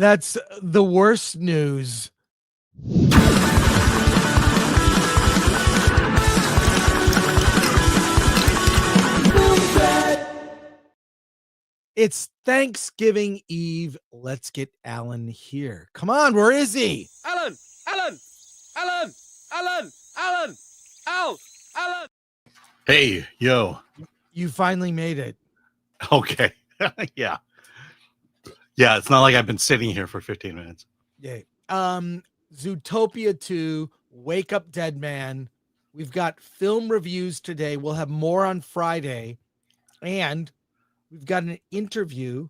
That's the worst news. It's Thanksgiving Eve. Let's get Alan here. Come on, where is he? Alan! Hey, yo. You finally made it. Okay. Yeah. Yeah, it's not like I've been sitting here for 15 minutes. Yay. Zootopia 2, Wake Up Dead Man. We've got film reviews today. We'll have more on Friday. And we've got an interview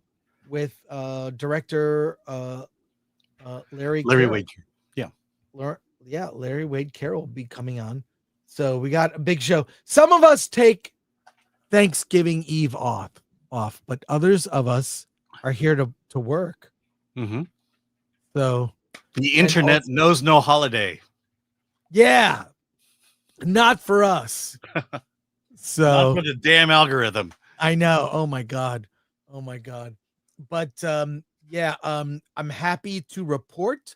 with director Larry Carrell. Wade. Yeah. Larry Wade Carrell will be coming on. So we got a big show. Some of us take Thanksgiving Eve off, but others of us are here to work. Mm-hmm. So the internet knows no holiday. Yeah, not for us. So not for the damn algorithm. I know. Oh my god. But I'm happy to report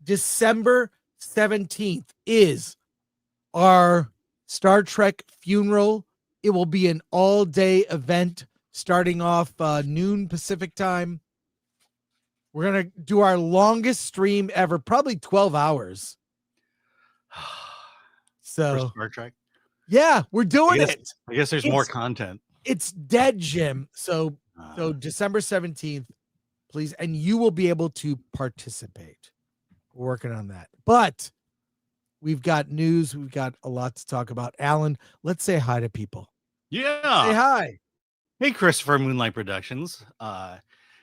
December 17th is our Star Trek funeral. It will be an all-day event starting off noon Pacific time. We're going to do our longest stream ever, probably 12 hours. So for Star Trek? Yeah, we're doing it. I guess there's more content. It's dead, Jim. So December 17th, please. And you will be able to participate. We're working on that. But we've got news. We've got a lot to talk about. Alan, let's say hi to people. Yeah. Say hi. Hey, Christopher, Moonlight Productions.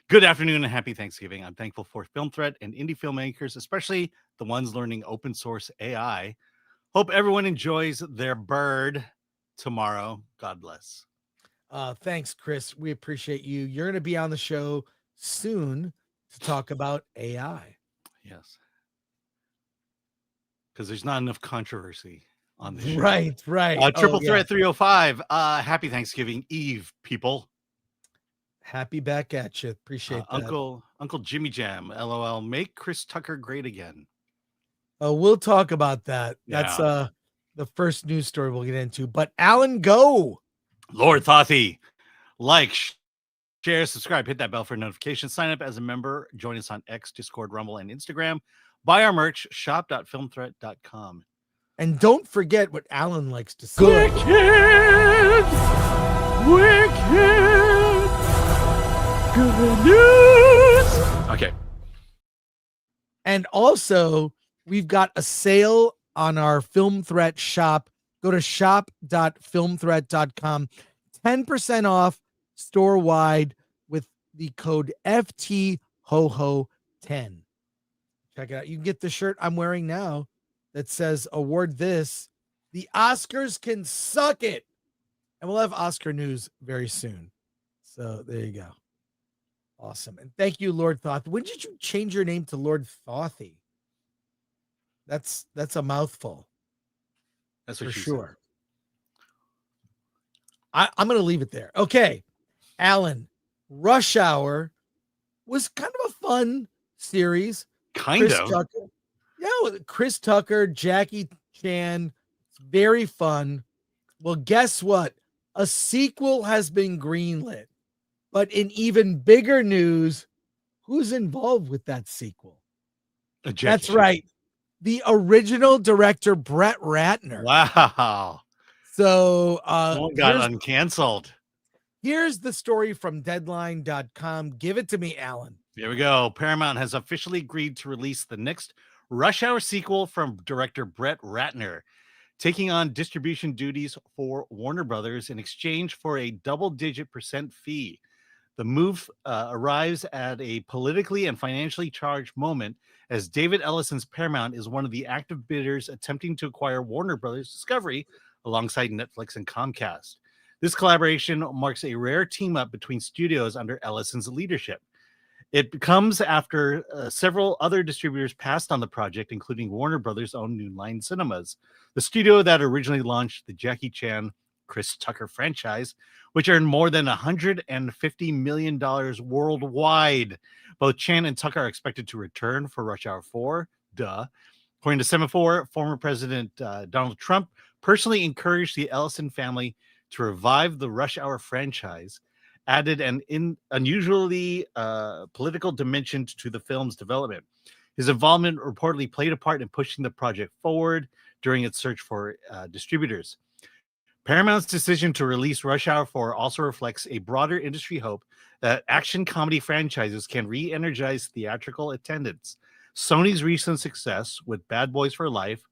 Good afternoon and happy Thanksgiving. I'm thankful for Film Threat and indie filmmakers, especially the ones learning open source AI. Hope everyone enjoys their bird tomorrow. God bless. Thanks, Chris. We appreciate you. You're going to be on the show soon to talk about AI. Yes. Because there's not enough controversy on the show. Right. Triple Threat 305. Happy Thanksgiving Eve, people. Happy back at you. Appreciate that. Uncle Jimmy Jam, LOL. Make Chris Tucker great again. We'll talk about that. Yeah. That's the first news story we'll get into. But Alan, go. Lord Thothy. Like, share, subscribe, hit that bell for notifications. Sign up as a member. Join us on X, Discord, Rumble, and Instagram. Buy our merch, shop.filmthreat.com. And don't forget what Alan likes to say. Wicked. Good news. Okay. And also, we've got a sale on our Film Threat shop. Go to shop.filmthreat.com. 10% off store-wide with the code FTHOHO10. Check it out. You can get the shirt I'm wearing now that says award this. The Oscars can suck it. And we'll have Oscar news very soon. So there you go. Awesome. And thank you, Lord Thoth. When did you change your name to Lord Thothy? That's a mouthful. That's for sure. I'm going to leave it there. Okay. Alan, Rush Hour was kind of a fun series. Kind of. Tucker. Yeah, with Chris Tucker, Jackie Chan. It's very fun. Well, guess what? A sequel has been greenlit. But in even bigger news, who's involved with that sequel? That's right. The original director, Brett Ratner. Wow. So got uncanceled. Here's the story from Deadline.com. Give it to me, Alan. Here we go. Paramount has officially agreed to release the next Rush Hour sequel from director Brett Ratner, taking on distribution duties for Warner Brothers in exchange for a double-digit % fee. The move arrives at a politically and financially charged moment as David Ellison's Paramount is one of the active bidders attempting to acquire Warner Brothers Discovery alongside Netflix and Comcast. This collaboration marks a rare team-up between studios under Ellison's leadership. It comes after several other distributors passed on the project, including Warner Brothers' own New Line Cinemas, the studio that originally launched the Jackie Chan Chris Tucker franchise, which earned more than $150 million worldwide. Both Chan and Tucker are expected to return for Rush Hour 4. Duh. According to Semaphore, former President Donald Trump personally encouraged the Ellison family to revive the Rush Hour franchise, added an unusually political dimension to the film's development. His involvement reportedly played a part in pushing the project forward during its search for distributors. Paramount's decision to release Rush Hour 4 also reflects a broader industry hope that action comedy franchises can re-energize theatrical attendance. Sony's recent success with Bad Boys for Life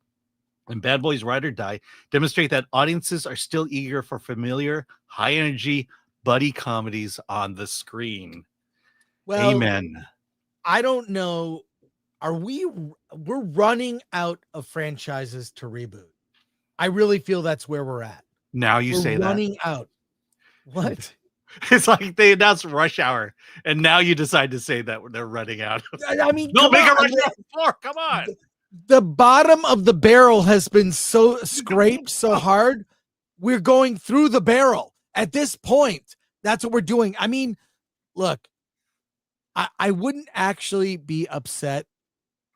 and Bad Boys Ride or Die demonstrate that audiences are still eager for familiar, high-energy buddy comedies on the screen. Well, Amen. I don't know. We're running out of franchises to reboot. I really feel that's where we're at. Now you say that. Running out. What? It's like they announced Rush Hour, and now you decide to say that they're running out. I mean, don't make a Rush Hour 4. Come on. The bottom of the barrel has been so scraped so hard. We're going through the barrel at this point. That's what we're doing. I mean, look, I wouldn't actually be upset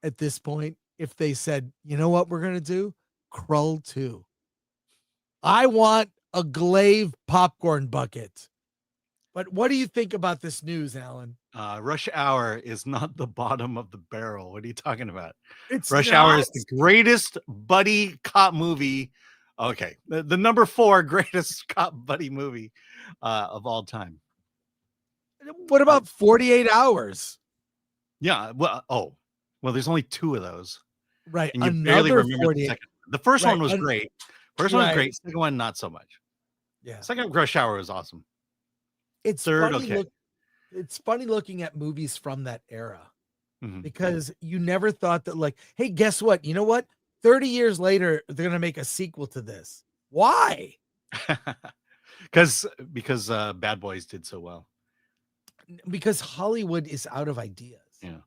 at this point if they said, you know what we're going to do? Krull 2. I want a Glaive popcorn bucket. But what do you think about this news, Alan? Rush Hour is not the bottom of the barrel. What are you talking about? Rush Hour is the greatest buddy cop movie. Okay. The number 4 greatest cop buddy movie of all time. What about 48 Hours? Yeah. Well, there's only 2 of those. Right. And you barely remember the second. The first one was great. First one was great. Second one, not so much. Yeah. Second Rush Hour was awesome. It's Third, funny okay. It's funny looking at movies from that era because you never thought that, like, hey, guess what? You know what? 30 years later, they're going to make a sequel to this. Why? Because Bad Boys did so well. Because Hollywood is out of ideas. Yeah.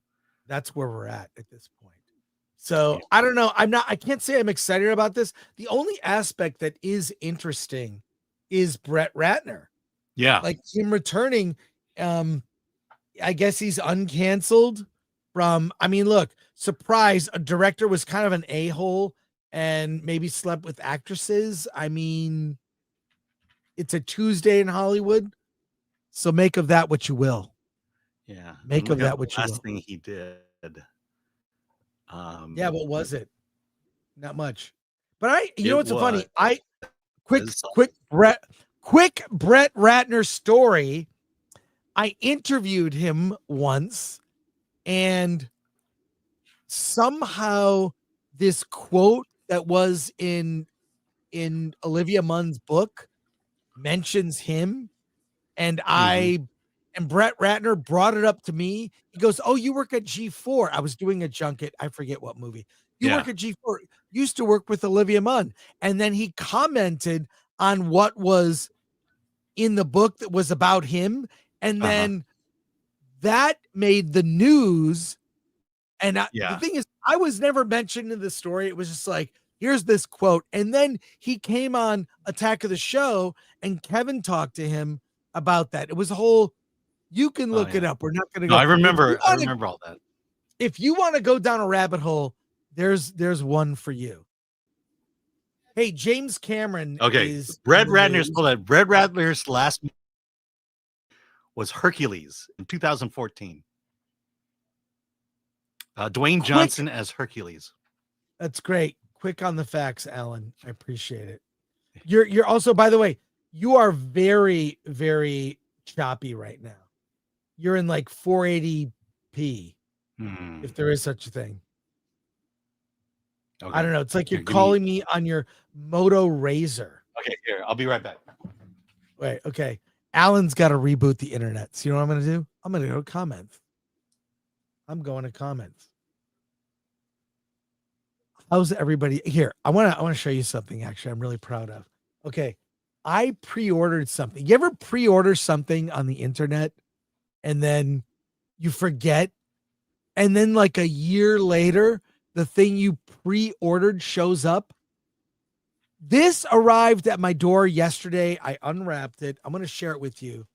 That's where we're at this point. So I don't know. I can't say I'm excited about this. The only aspect that is interesting is Brett Ratner. Yeah. Like him returning. I guess he's uncanceled from, I mean, look, surprise, a director was kind of an a-hole and maybe slept with actresses. I mean, it's a Tuesday in Hollywood. So make of that what you will. Yeah. Make of that what you will. Last thing he did. Yeah, what was it? Not much. But you know what's so funny? Quick Brett Ratner story. I interviewed him once, and somehow this quote that was in Olivia Munn's book mentions him, and and Brett Ratner brought it up to me. He goes, "Oh, you work at G4." I was doing a junket. I forget what movie. You work at G4. Used to work with Olivia Munn. And then he commented on what was in the book that was about him. And then that made the news. And the thing is, I was never mentioned in the story. It was just like, here's this quote. And then he came on Attack of the Show, and Kevin talked to him about that. It was a whole, you can look it up. We're not going to go. I remember all that. If you want to go down a rabbit hole, there's one for you. Hey, James Cameron. Okay. Brett Ratner's last was Hercules in 2014. Dwayne Johnson as Hercules. That's great. Quick on the facts, Alan. I appreciate it. You're also, by the way, you are very, very choppy right now. You're in like 480p, if there is such a thing. Okay. I don't know. It's like you're calling me on your Moto Razor. Okay, here. I'll be right back. Wait, okay. Alan's got to reboot the internet. So you know what I'm going to do? I'm going to go to comments. I'm going to comments. How's everybody here? I want to show you something actually I'm really proud of. Okay. I pre-ordered something. You ever pre-order something on the internet and then you forget? And then like a year later, the thing you pre-ordered shows up? This arrived at my door yesterday. I unwrapped it. I'm going to share it with you.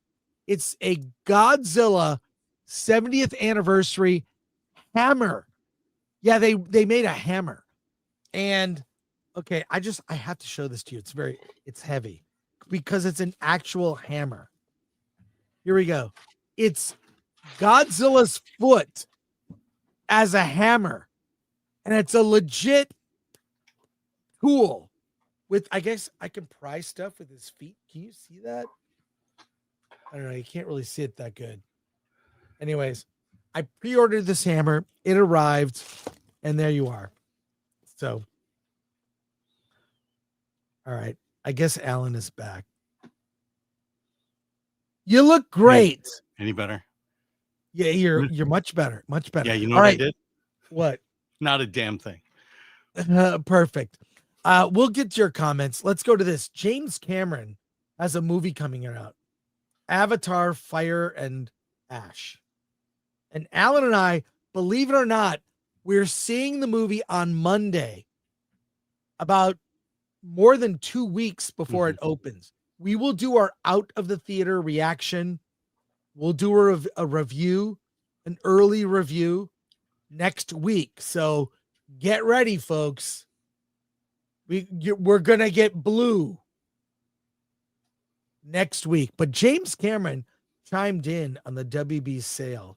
It's a Godzilla 70th anniversary hammer. Yeah, they made a hammer. And okay, I have to show this to you. It's heavy because it's an actual hammer. Here we go. It's Godzilla's foot as a hammer. And it's a legit tool with, I guess I can pry stuff with his feet. Can you see that? I don't know. You can't really see it that good. Anyways, I pre-ordered this hammer. It arrived, and there you are. So, all right. I guess Alan is back. You look great. Any better? Yeah, you're much better. Much better. Yeah, you know all what right. I did? What? Not a damn thing. Perfect. We'll get to your comments. Let's go to this. James Cameron has a movie coming out. Avatar, Fire and Ash. And Alan and I, believe it or not, we're seeing the movie on Monday, about more than 2 weeks before it opens. We will do our out of the theater reaction. We'll do a review, an early review next week. So get ready, folks. We're going to get blue next week. But James Cameron chimed in on the WB sale.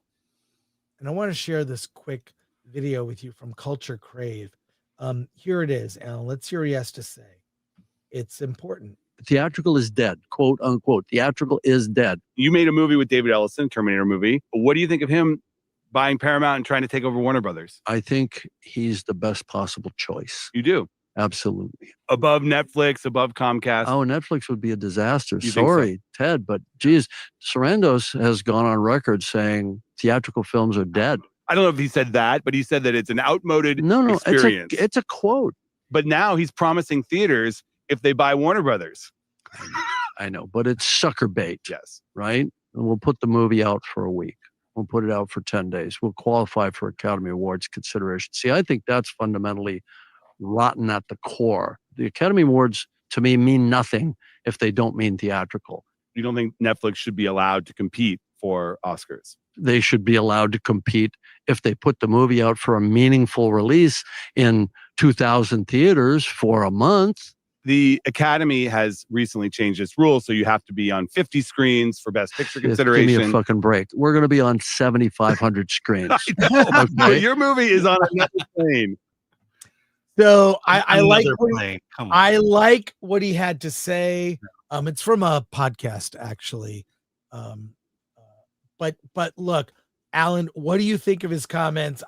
And I want to share this quick video with you from Culture Crave. Here it is, Alan. Let's hear what he has to say. It's important. Theatrical is dead, quote unquote. Theatrical is dead. You made a movie with David Ellison, Terminator movie. What do you think of him buying Paramount and trying to take over Warner Brothers? I think he's the best possible choice. You do? Absolutely. Above Netflix, above Comcast? Oh, Netflix would be a disaster. You think Sorry, Ted, but geez, Sarandos has gone on record saying theatrical films are dead. I don't know if he said that, but he said that it's an outmoded No, experience. it's a quote. But now he's promising theaters if they buy Warner Brothers. I know, but it's sucker bait. Yes. Right? And we'll put the movie out for a week. We'll put it out for 10 days. We'll qualify for Academy Awards consideration. See, I think that's fundamentally rotten at the core. The Academy Awards, to me, mean nothing if they don't mean theatrical. You don't think Netflix should be allowed to compete for Oscars? They should be allowed to compete if they put the movie out for a meaningful release in 2,000 theaters for a month. The Academy has recently changed its rules, so you have to be on 50 screens for Best Picture consideration. Give me a fucking break. We're going to be on 7,500 screens. I know. Okay? Your movie is on another plane. So I like what he had to say. It's from a podcast, actually. But look, Alan, what do you think of his comments?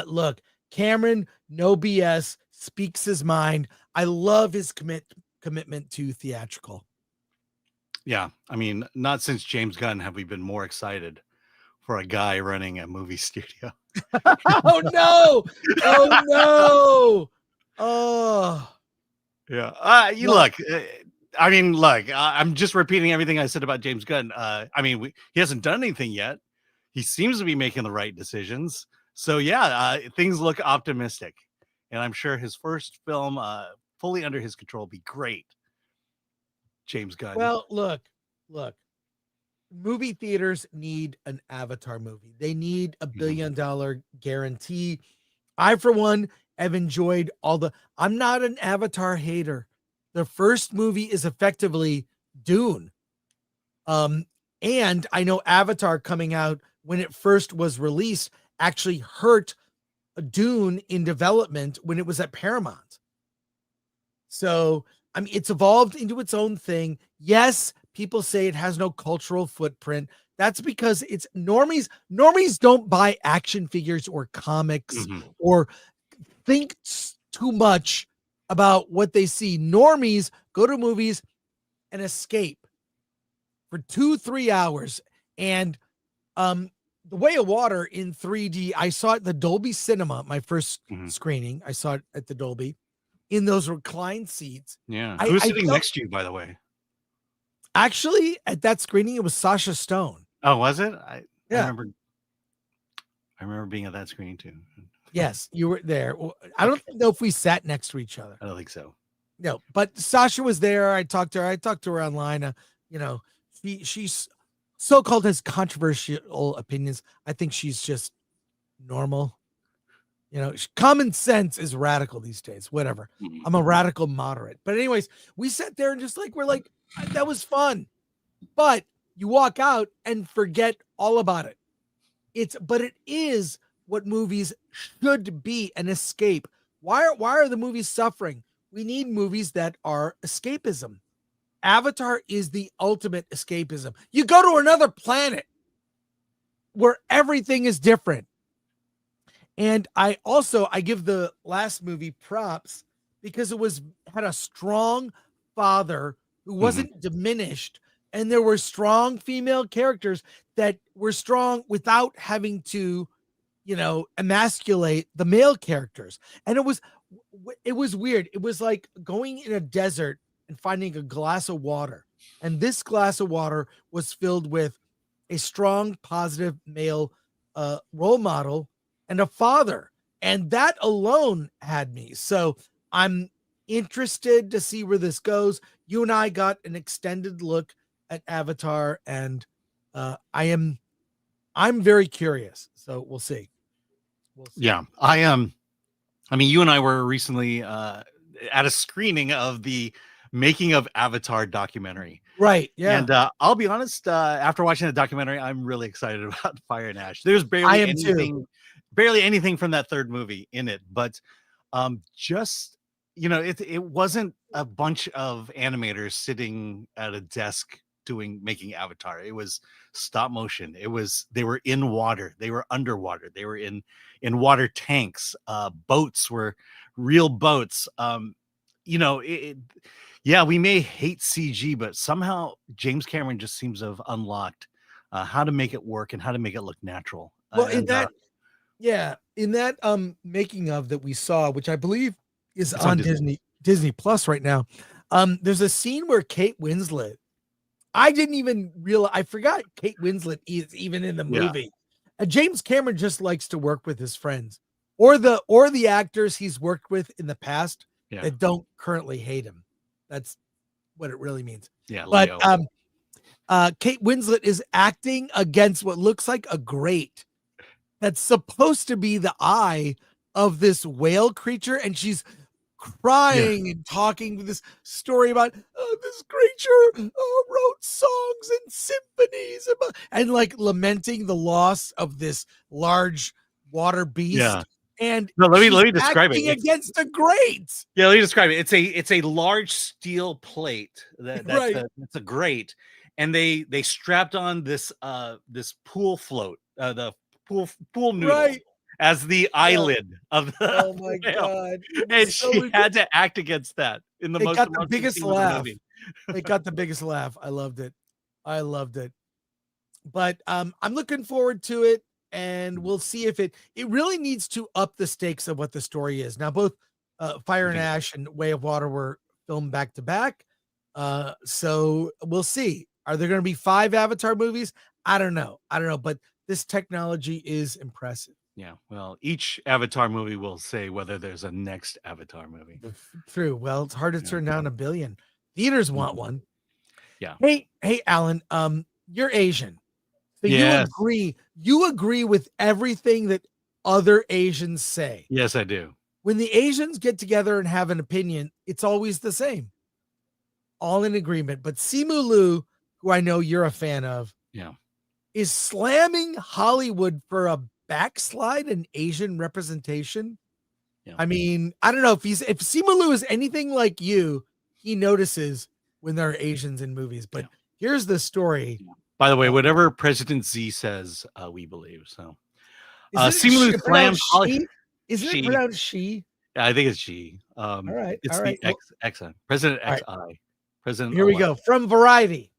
Look, Cameron, no BS, speaks his mind. I love his commitment to theatrical. Yeah, I mean, not since James Gunn have we been more excited for a guy running a movie studio. Oh no! Oh no! Oh yeah. Look. I mean, look. I'm just repeating everything I said about James Gunn. I mean, he hasn't done anything yet. He seems to be making the right decisions. So yeah, things look optimistic, and I'm sure his first film, fully under his control, will be great. James Gunn. Well, look. Movie theaters need an Avatar movie. They need a $1 billion guarantee. I, for one, have enjoyed I'm not an Avatar hater. The first movie is effectively Dune. And I know Avatar coming out when it first was released actually hurt Dune in development when it was at Paramount. So, I mean, it's evolved into its own thing. Yes, people say it has no cultural footprint. That's because it's normies. Normies don't buy action figures or comics or think too much about what they see. Normies go to movies and escape for 2-3 hours. And The Way of Water in 3D, I saw it at the Dolby Cinema, my first screening. I saw it at the Dolby in those reclined seats. Yeah. Who's sitting next to you, by the way? Actually, at that screening, it was Sasha Stone. Oh, was it? I remember being at that screening too. Yes, you were there. I don't know if we sat next to each other. I don't think so. No, but Sasha was there. I talked to her online. She's so-called has controversial opinions. I think she's just normal. Common sense is radical these days. Whatever. I'm a radical moderate. But anyways, we sat there and just we're like, that was fun. But you walk out and forget all about it. But it is what movies should be, an escape. Why are the movies suffering? We need movies that are escapism. Avatar is the ultimate escapism. You go to another planet where everything is different. And I give the last movie props because it had a strong father who wasn't diminished, and there were strong female characters that were strong without having to, emasculate the male characters. And it was weird. It was like going in a desert and finding a glass of water. And this glass of water was filled with a strong, positive male role model and a father. And that alone had me. So I'm interested to see where this goes. You and I got an extended look at Avatar, and I'm very curious. So we'll see. Yeah, I am. I mean, you and I were recently at a screening of the making of Avatar documentary. Right. Yeah. And I'll be honest, after watching the documentary, I'm really excited about Fire and Ash. There's barely anything from that third movie in it, but it wasn't a bunch of animators sitting at a desk making Avatar. It was stop motion. They were in water, they were underwater, they were in water tanks. Boats were real boats. We may hate CG, but somehow James Cameron just seems to have unlocked how to make it work and how to make it look natural. Well, in that making of that we saw, which I believe is on Disney Plus right now, there's a scene where Kate Winslet. I didn't even realize. I forgot Kate Winslet is even in the movie. James Cameron just likes to work with his friends or the actors he's worked with in the past that don't currently hate him. That's what it really means. Yeah, but Kate Winslet is acting against what looks like a grate that's supposed to be the eye of this whale creature, and she's crying and talking this story about this creature wrote songs and symphonies and lamenting the loss of this large water beast. Yeah. And let me describe it. Against a grate. Yeah, let me describe it. It's a large steel plate that's a grate, and they strapped on this pool float, the pool noodle, as the eyelid of the. Oh my god! And she had to act against that in the most. Got the biggest laugh. It got the biggest laugh. I loved it. But I'm looking forward to it. And we'll see if it really needs to up the stakes of what the story is. Now, both Fire and Ash and Way of Water were filmed back to back. So we'll see. Are there going to be 5 Avatar movies? I don't know. But this technology is impressive. Yeah. Well, each Avatar movie will say whether there's a next Avatar movie. True. Well, it's hard to turn down $1 billion. Theaters want one. Yeah. Hey, Alan, you're Asian. So you agree with everything that other Asians say. Yes, I do. When the Asians get together and have an opinion, it's always the same. All in agreement. But Simu Liu, who I know you're a fan of, is slamming Hollywood for a backslide in Asian representation. Yeah. I mean, I don't know if Simu Liu is anything like you, he notices when there are Asians in movies. But here's the story. Yeah. By the way, whatever President Z says, we believe. So, Simu Liu slams Hollywood. Isn't it pronounced she? Yeah, I think it's she. All right. It's the XI. President XI. President. Here we go. From Variety.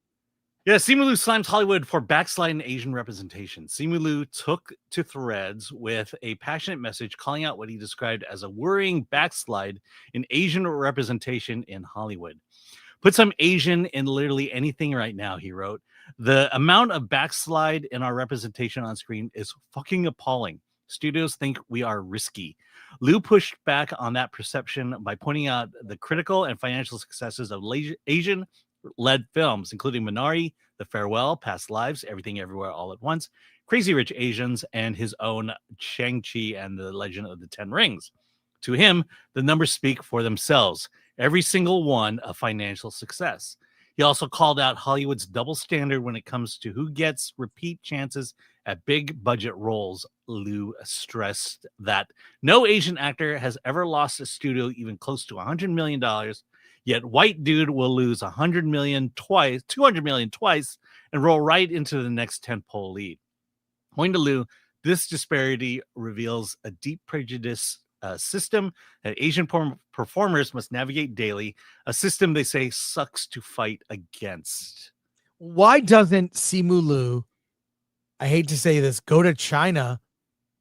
Yeah, Simu Liu slams Hollywood for backslide in Asian representation. Simu Liu took to threads with a passionate message calling out what he described as a worrying backslide in Asian representation in Hollywood. Put some Asian in literally anything right now, he wrote. The amount of backslide in our representation on screen is fucking appalling. Studios think we are risky. Liu pushed back on that perception by pointing out the critical and financial successes of Asian-led films, including Minari, The Farewell, Past Lives, Everything Everywhere All at Once, Crazy Rich Asians, and his own Shang-Chi and the Legend of the Ten Rings. To him, the numbers speak for themselves, every single one a financial success. He also called out Hollywood's double standard when it comes to who gets repeat chances at big budget roles. Liu stressed that no Asian actor has ever lost a studio even close to $100 million, yet white dude will lose $100 million twice, $200 million twice, and roll right into the next tentpole lead. According to Liu, this disparity reveals a deep prejudice system that Asian performers must navigate daily, a system they say sucks to fight against. Why doesn't Simu Liu, I hate to say this, go to China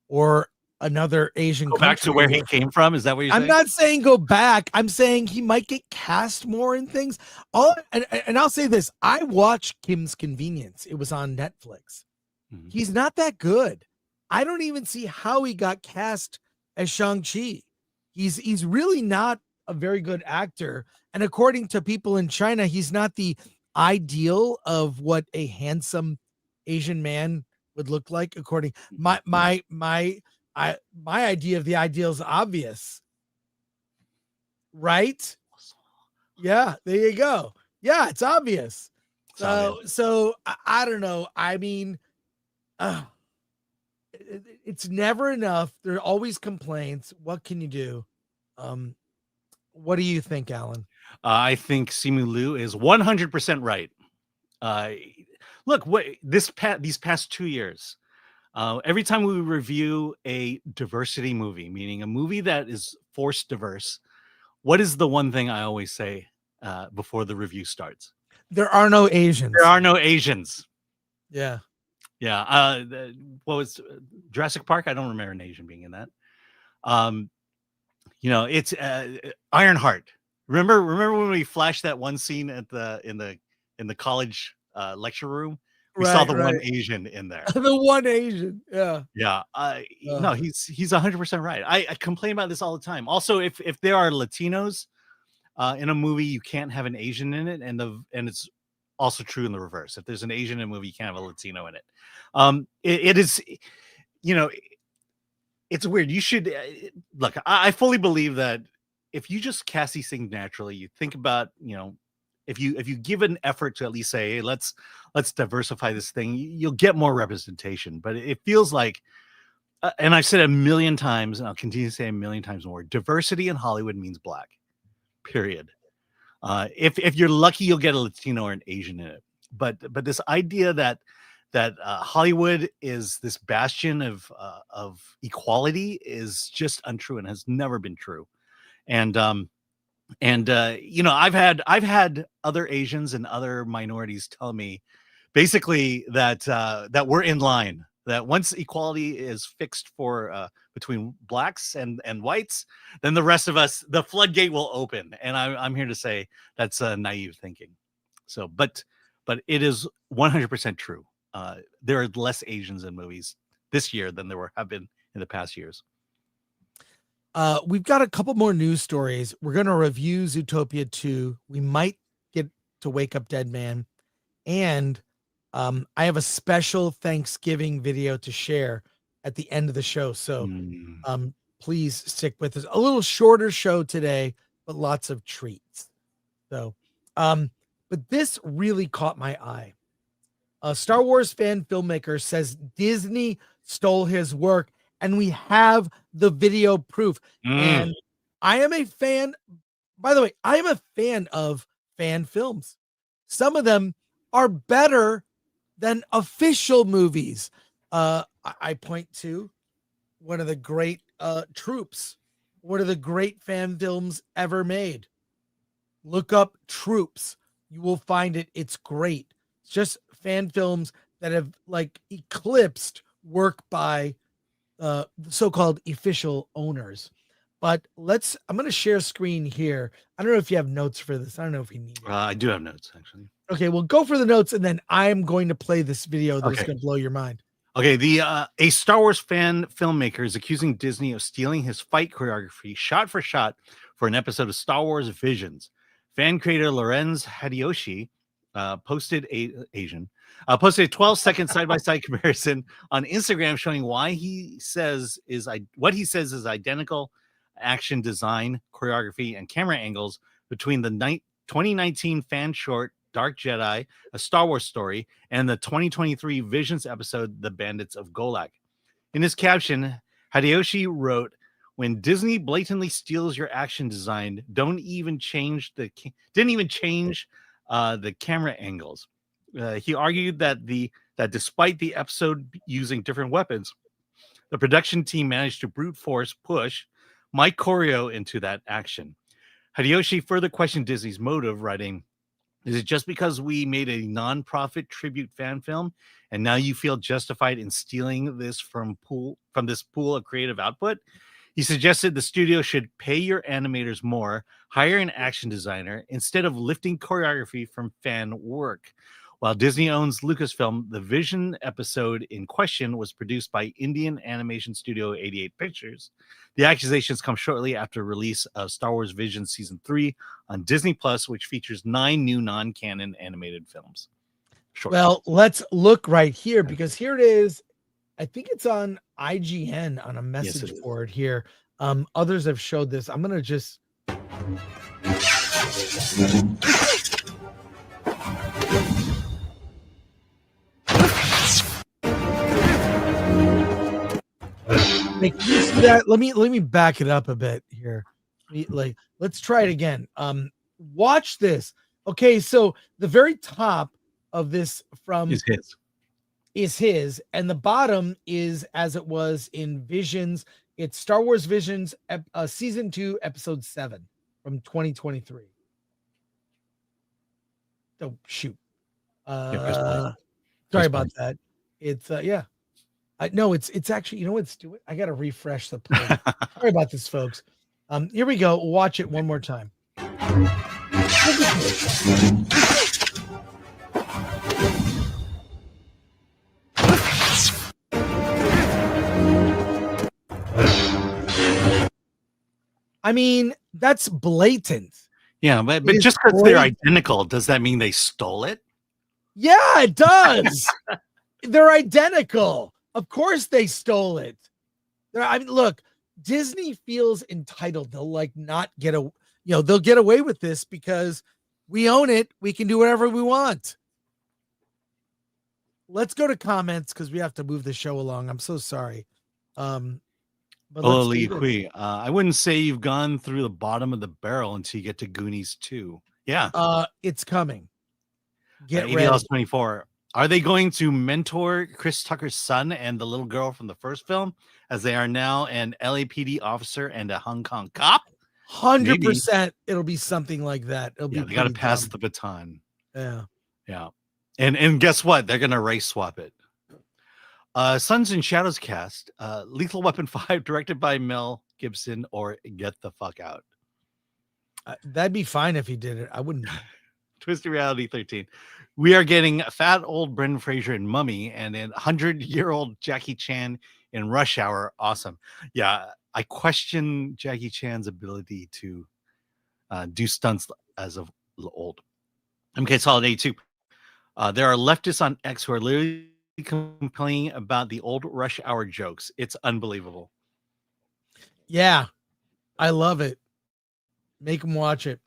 or another Asian Go country? back to where he came from? Is that what you're saying? I'm not saying go back. I'm saying he might get cast more in things. And I'll say this. I watched Kim's Convenience. It was on Netflix. Mhm. He's not that good. I don't even see how he got cast as Shang-Chi. He's really not a very good actor. And according to people in China, he's not the ideal of what a handsome Asian man would look like. According my idea of the ideal is obvious, right? Yeah, there you go. Yeah, it's obvious. It's obvious. So I don't know. I mean, it's never enough. There are always complaints. What can you do? What do you think, Alan? I think Simu Liu is 100% right. Look, these past 2 years, every time we review a diversity movie, meaning a movie that is forced diverse, what is the one thing I always say before the review starts? There are no Asians. There are no Asians. Yeah. Yeah. What was Jurassic Park? I don't remember an Asian being in that. It's Ironheart. Remember when we flashed that one scene in the college lecture room? We saw the one Asian in there. The one Asian. Yeah. Yeah. No, he's 100% right. I complain about this all the time. Also, if there are Latinos in a movie, you can't have an Asian in it, and it's also true in the reverse. If there's an Asian in a movie, you can't have a Latino in it. It is, it's weird. You should look. I fully believe that if you just cast these things naturally, you think about, if you give an effort to at least say, hey, let's diversify this thing, you'll get more representation. But it feels like, and I've said it a million times, and I'll continue to say a million times more, diversity in Hollywood means black, period. If you're lucky, you'll get a Latino or an Asian in it. But this idea that Hollywood is this bastion of equality is just untrue and has never been true. And I've had other Asians and other minorities tell me basically that we're in line, that once equality is fixed for between blacks and whites, then the rest of us, the floodgate will open. And I'm here to say that's naive thinking. So, but it is 100% true. There are less Asians in movies this year than there have been in the past years. We've got a couple more news stories. We're going to review Zootopia 2. We might get to Wake Up Dead Man. And I have a special Thanksgiving video to share at the end of the show. So please stick with us. A little shorter show today, but lots of treats. So, but this really caught my eye. A Star Wars fan filmmaker says Disney stole his work, and we have the video proof. And I am a fan. By the way, I am a fan of fan films. Some of them are better than official movies. I point to one of the great Troops, one of the great fan films ever made. Look up Troops. You will find it. It's great. It's just fan films that have eclipsed work by the so-called official owners. But I'm going to share a screen here. I don't know if you have notes for this. I don't know if you need it. I do have notes, actually. Okay, well, go for the notes, and then I'm going to play this video that's going to blow your mind. Okay, a Star Wars fan filmmaker is accusing Disney of stealing his fight choreography shot for shot for an episode of Star Wars Visions. Fan creator Lorenz Hideyoshi posted a 12-second side-by-side comparison on Instagram showing what he says is identical action design, choreography, and camera angles between the 2019 fan short Dark Jedi, A Star Wars Story, and the 2023 Visions episode, The Bandits of Golak. In his caption, Hideyoshi wrote, "When Disney blatantly steals your action design, didn't even change the camera angles." He argued that despite the episode using different weapons, the production team managed to brute force push my choreo into that action. Hideyoshi further questioned Disney's motive, writing, "Is it just because we made a non-profit tribute fan film and now you feel justified in stealing this from this pool of creative output?" He suggested the studio should pay your animators more, hire an action designer, instead of lifting choreography from fan work. While Disney owns Lucasfilm, the Vision episode in question was produced by Indian animation studio 88 Pictures. The accusations come shortly after release of Star Wars Vision Season 3 on Disney Plus, which features 9 new non-canon animated films. Well, let's look right here because here it is. I think it's on IGN on a message board here. Others have showed this. I'm going to just... Like, you see that? Let me back it up a bit here. Let's try it again. Watch this. Okay, so the very top of this is his, and the bottom is as it was in Visions. It's Star Wars Visions, season 2, episode 7 from 2023. Oh shoot! Sorry about that. It's yeah. No, it's actually, you know what's doing? I got to refresh the play. Sorry about this, folks. Here we go. Watch it one more time. I mean, that's blatant. Yeah, but just because they're identical, does that mean they stole it? Yeah, it does. They're identical. Of course they stole it. I mean, look, Disney feels entitled. They'll not get they'll get away with this because we own it. We can do whatever we want. Let's go to comments because we have to move the show along. I'm so sorry. Hello, Lee Hui. I wouldn't say you've gone through the bottom of the barrel until you get to Goonies 2. Yeah. It's coming. Get ready. ABL's 24. Are they going to mentor Chris Tucker's son and the little girl from the first film, as they are now an LAPD officer and a Hong Kong cop? 100%. It'll be something like that. It'll be. They got to pass the baton. Yeah. Yeah. And guess what? They're going to race swap it. Sons and Shadows cast, Lethal Weapon 5, directed by Mel Gibson, or Get the Fuck Out. That'd be fine if he did it. I wouldn't. Twisted Reality 13. We are getting fat old Brendan Fraser in Mummy and a 100-year-old Jackie Chan in Rush Hour. Awesome. Yeah, I question Jackie Chan's ability to do stunts as of old. MK Solid 82. There are leftists on X who are literally complaining about the old Rush Hour jokes. It's unbelievable. Yeah, I love it. Make them watch it.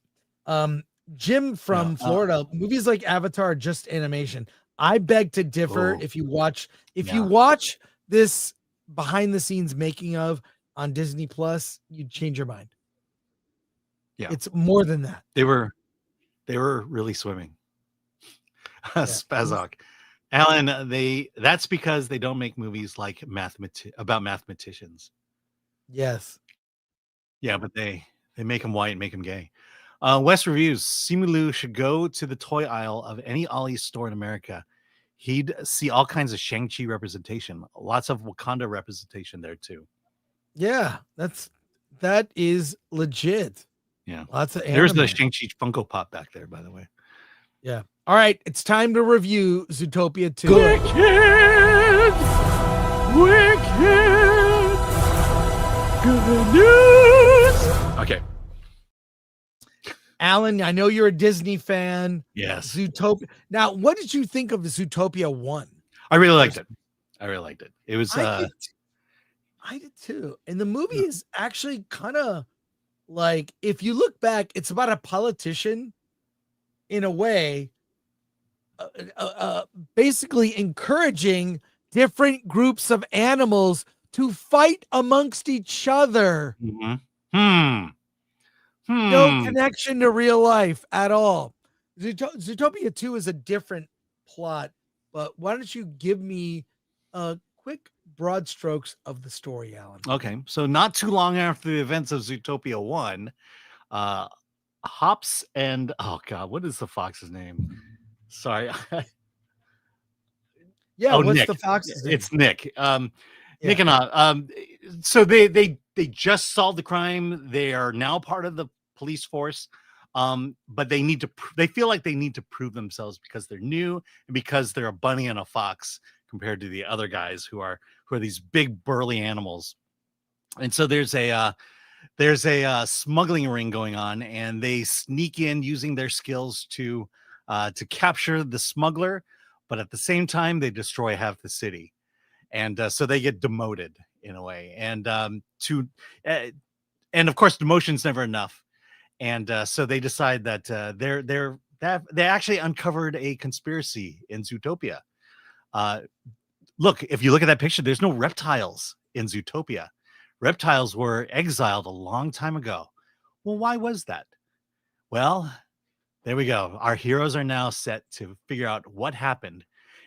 Jim from Florida, movies like Avatar are just animation. I beg to differ. If you watch this behind the scenes making of on Disney Plus, you'd change your mind. Yeah, it's more than that. They were really swimming. Spazok. Alan, that's because they don't make movies like about mathematicians. Yes. Yeah, but they make them white and make them gay. West Reviews, Simu Liu should go to the toy aisle of any Ollie's store in America. He'd see all kinds of Shang-Chi representation. Lots of Wakanda representation there too. Yeah, that is legit. Yeah. Lots of anime. There's the Shang-Chi Funko Pop back there, by the way. Yeah. All right, it's time to review Zootopia 2. Good kids! Wicked. Good news. Okay. Alan, I know you're a Disney fan. Yes. Zootopia. Now, what did you think of the Zootopia 1? I really liked it. It was I did too. And the movie is actually kind of like, if you look back, it's about a politician in a way, basically encouraging different groups of animals to fight amongst each other. No connection to real life at all. Zootopia 2 is a different plot, but why don't you give me a quick broad strokes of the story, Alan? Okay. So not too long after the events of Zootopia 1, Hops and oh god, what is the fox's name? Sorry. Yeah, what's Nick. the fox's name? It's Nick. Nick and so they just solved the crime. They are now part of the police force. But they feel like they need to prove themselves because they're new and because they're a bunny and a fox compared to the other guys who are these big burly animals. And so there's a smuggling ring going on, and they sneak in using their skills to capture the smuggler, but at the same time they destroy half the city, and so they get demoted in a way. And and of course demotion's never enough, and so they decide that they actually uncovered a conspiracy in Zootopia. Look, if you look at that picture, there's no reptiles in Zootopia. Reptiles were exiled a long time ago. Well, why was that? Well, there we go. Our heroes are now set to figure out what happened.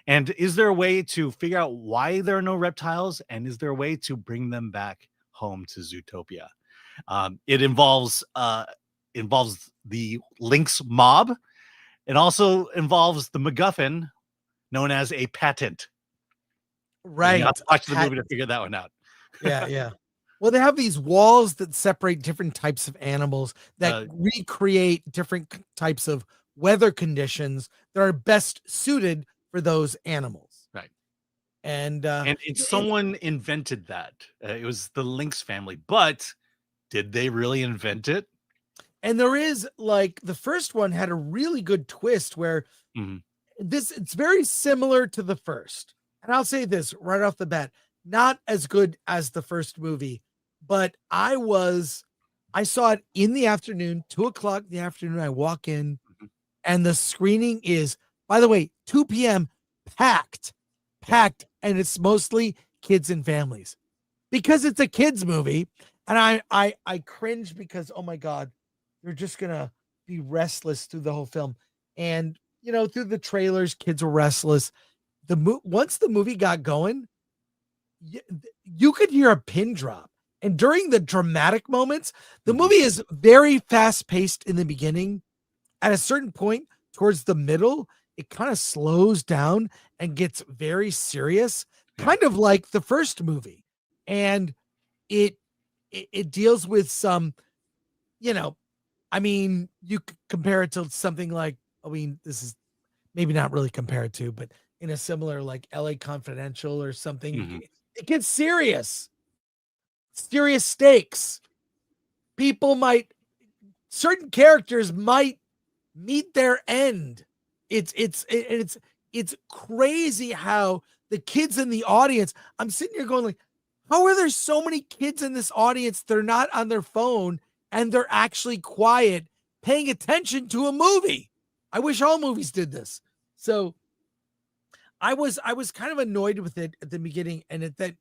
And is there a way to figure out why there are no reptiles? And is there a way to bring them back home to Zootopia? It involves the Lynx mob. It also involves the MacGuffin known as a patent. Right. You have to watch the movie to figure that one out. Yeah. Well, they have these walls that separate different types of animals that recreate different types of weather conditions that are best suited for those animals. Right. And someone invented that. It was the Lynx family, but did they really invent it? And there is, like, the first one had a really good twist where it's very similar to the first. And I'll say this right off the bat, not as good as the first movie, but I saw it in the afternoon, 2:00 in the afternoon. I walk in and the screening is, by the way, 2 p.m. packed, and it's mostly kids and families because it's a kids movie. And I cringe because, oh my God, they're just gonna be restless through the whole film. And through the trailers, kids were restless. Once the movie got going, you could hear a pin drop. And during the dramatic moments, the movie is very fast paced in the beginning. At a certain point towards the middle, it kind of slows down and gets very serious, kind of like the first movie. And it deals with some, I mean, you could compare it to something like, this is maybe not really compared to, but in a similar like LA Confidential or something. It gets serious stakes. Certain characters might meet their end. It's crazy how the kids in the audience, I'm sitting here going like, how are there so many kids in this audience? They're not on their phone and they're actually quiet, paying attention to a movie. I wish all movies did this. So I was kind of annoyed with it at the beginning, and then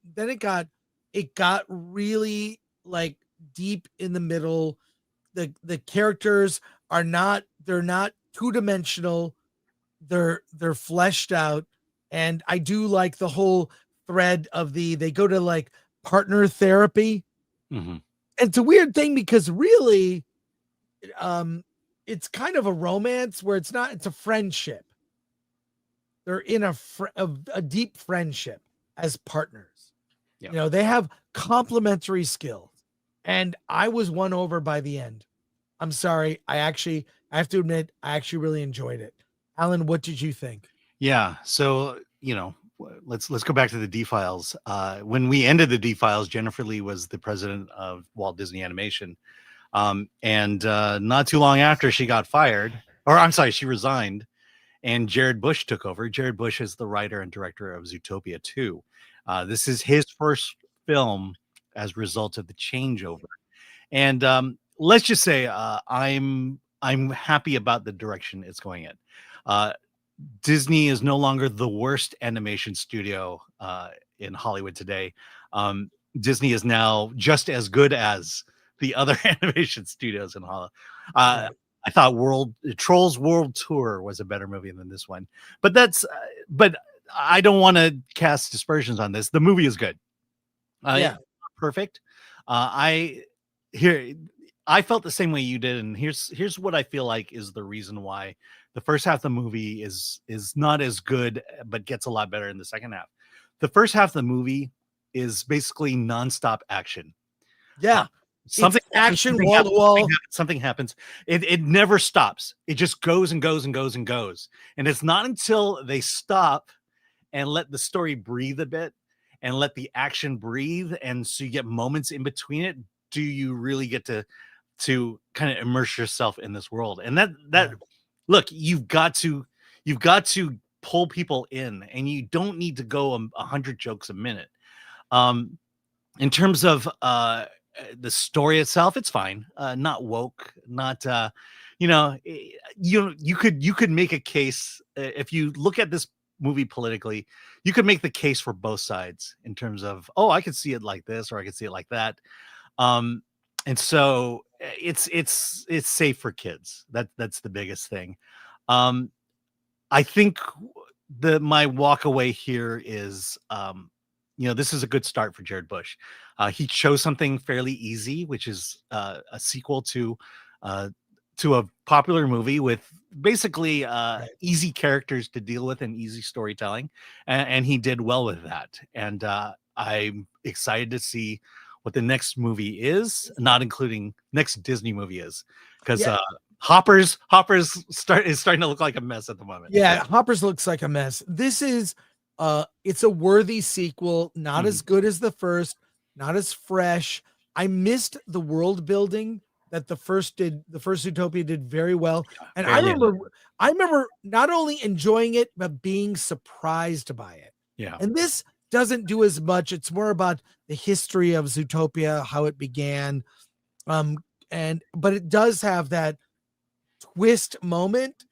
it got really like deep in the middle. The characters they're not two-dimensional. They're fleshed out, and I do like the whole thread of they go to like partner therapy. And it's a weird thing because really it's kind of a romance where it's a friendship. They're in a deep friendship as partners. Yeah. They have complementary skills, and I was won over by the end. I'm sorry. I have to admit, I actually really enjoyed it. Alan, what did you think? Yeah. So, let's go back to the D Files. When we ended the D Files, Jennifer Lee was the president of Walt Disney Animation, and not too long after she got fired, or I'm sorry, she resigned, and Jared Bush took over. Jared Bush is the writer and director of Zootopia 2. This is his first film as a result of the changeover, and let's just say I'm happy about the direction it's going in. Disney is no longer the worst animation studio in Hollywood today. Disney is now just as good as the other animation studios in Hollywood. I thought Trolls World Tour was a better movie than this one, but but I don't want to cast dispersions on this. The movie is good. Yeah. Perfect. I felt the same way you did, and here's what I feel like is the reason why the first half of the movie is not as good, but gets a lot better in the second half. The first half of the movie is basically nonstop action. Yeah. Something action wall to wall. Something happens. It never stops. It just goes and goes and goes and goes. And it's not until they stop and let the story breathe a bit and let the action breathe, and so you get moments in between it, do you really get to kind of immerse yourself in this world. And that look, you've got to pull people in, and you don't need to go 100 jokes a minute. In terms of the story itself, it's fine. Not woke, not you could make a case if you look at this movie politically. You could make the case for both sides in terms of, oh, I could see it like this or I could see it like that. And so it's safe for kids. That's the biggest thing. I think my walk away here is, this is a good start for Jared Bush. He chose something fairly easy, which is a sequel to a popular movie with basically easy characters to deal with and easy storytelling, and he did well with that. And I'm excited to see what the next movie is, not including next Disney movie is, because Hopper's is starting to look like a mess at the moment. Yeah, Hopper's looks like a mess. This is it's a worthy sequel, not as good as the first, not as fresh. I missed the world building that the first Zootopia did very well. And I remember not only enjoying it, but being surprised by it. Yeah. And this doesn't do as much. It's more about the history of Zootopia, how it began. But it does have that twist moment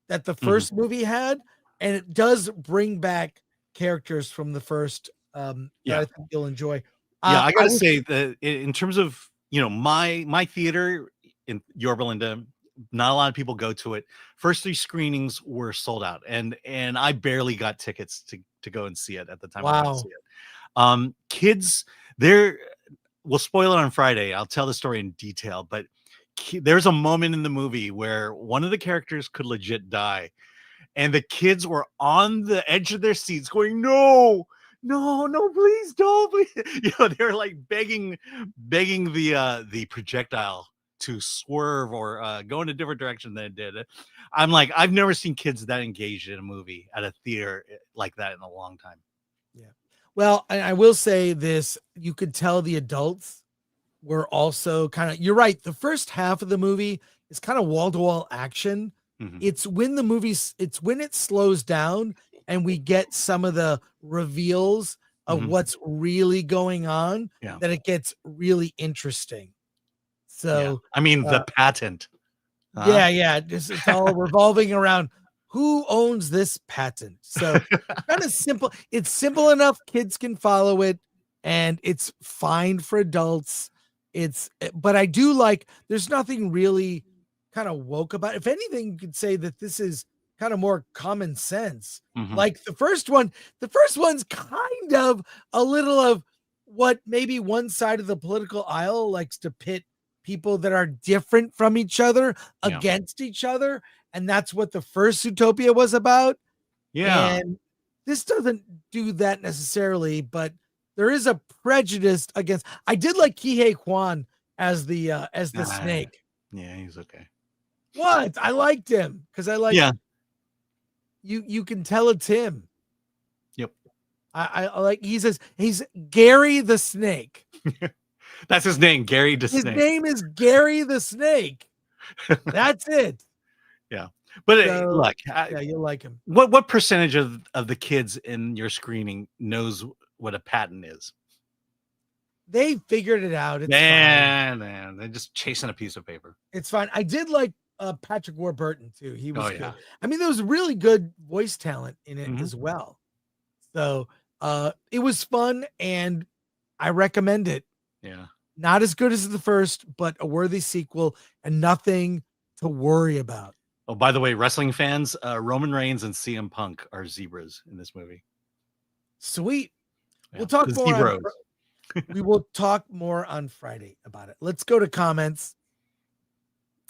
that the first movie had, and it does bring back characters from the first that I think you'll enjoy. I gotta say that in terms of my theater in Yorba Linda, not a lot of people go to it. First 3 screenings were sold out, and I barely got tickets to go and see it at the time. I went to see it. Kids, we'll spoil it on Friday. I'll tell the story in detail, but there's a moment in the movie where one of the characters could legit die, and the kids were on the edge of their seats going, no, please don't, please. They're like begging the projectile to swerve or go in a different direction than it did. I'm like, I've never seen kids that engaged in a movie at a theater like that in a long time. Yeah. Well, I will say this, you could tell the adults were also kind of, you're right. The first half of the movie is kind of wall-to-wall action. It's when it slows down and we get some of the reveals of what's really going on that it gets really interesting. So, I mean, the patent. It's all revolving around who owns this patent. So kind of simple. It's simple enough. Kids can follow it, and it's fine for adults. But I do like, there's nothing really kind of woke about it. If anything, you could say that this is kind of more common sense. Like the first one's kind of a little of what maybe one side of the political aisle likes to pit people that are different from each other against each other. And that's what the first Zootopia was about. Yeah. And this doesn't do that necessarily, but there is a prejudice against. I did like Kihei Kwan as the snake. Yeah, he's okay. What? I liked him because I like. You can tell it's him. Yep. I like. He says he's Gary the Snake. That's his name, Gary the His Snake. name is Gary the Snake. That's it. But So, look, Yeah, you'll like him. what percentage of the kids in your screening knows what a patent is? They figured it out. It's fine. Man, they're just chasing a piece of paper. It's fine. I did like Patrick Warburton too. He was Oh, good. yeah. I mean, there was really good voice talent in it Mhm. as well. So it was fun, and I recommend it. Yeah. Not as good as the first, but a worthy sequel and nothing to worry about. Oh, by the way, wrestling fans, Roman Reigns and CM Punk are zebras in this movie. Sweet. Yeah. We'll talk The more. Zebros. We will talk more on Friday about it. Let's go to comments.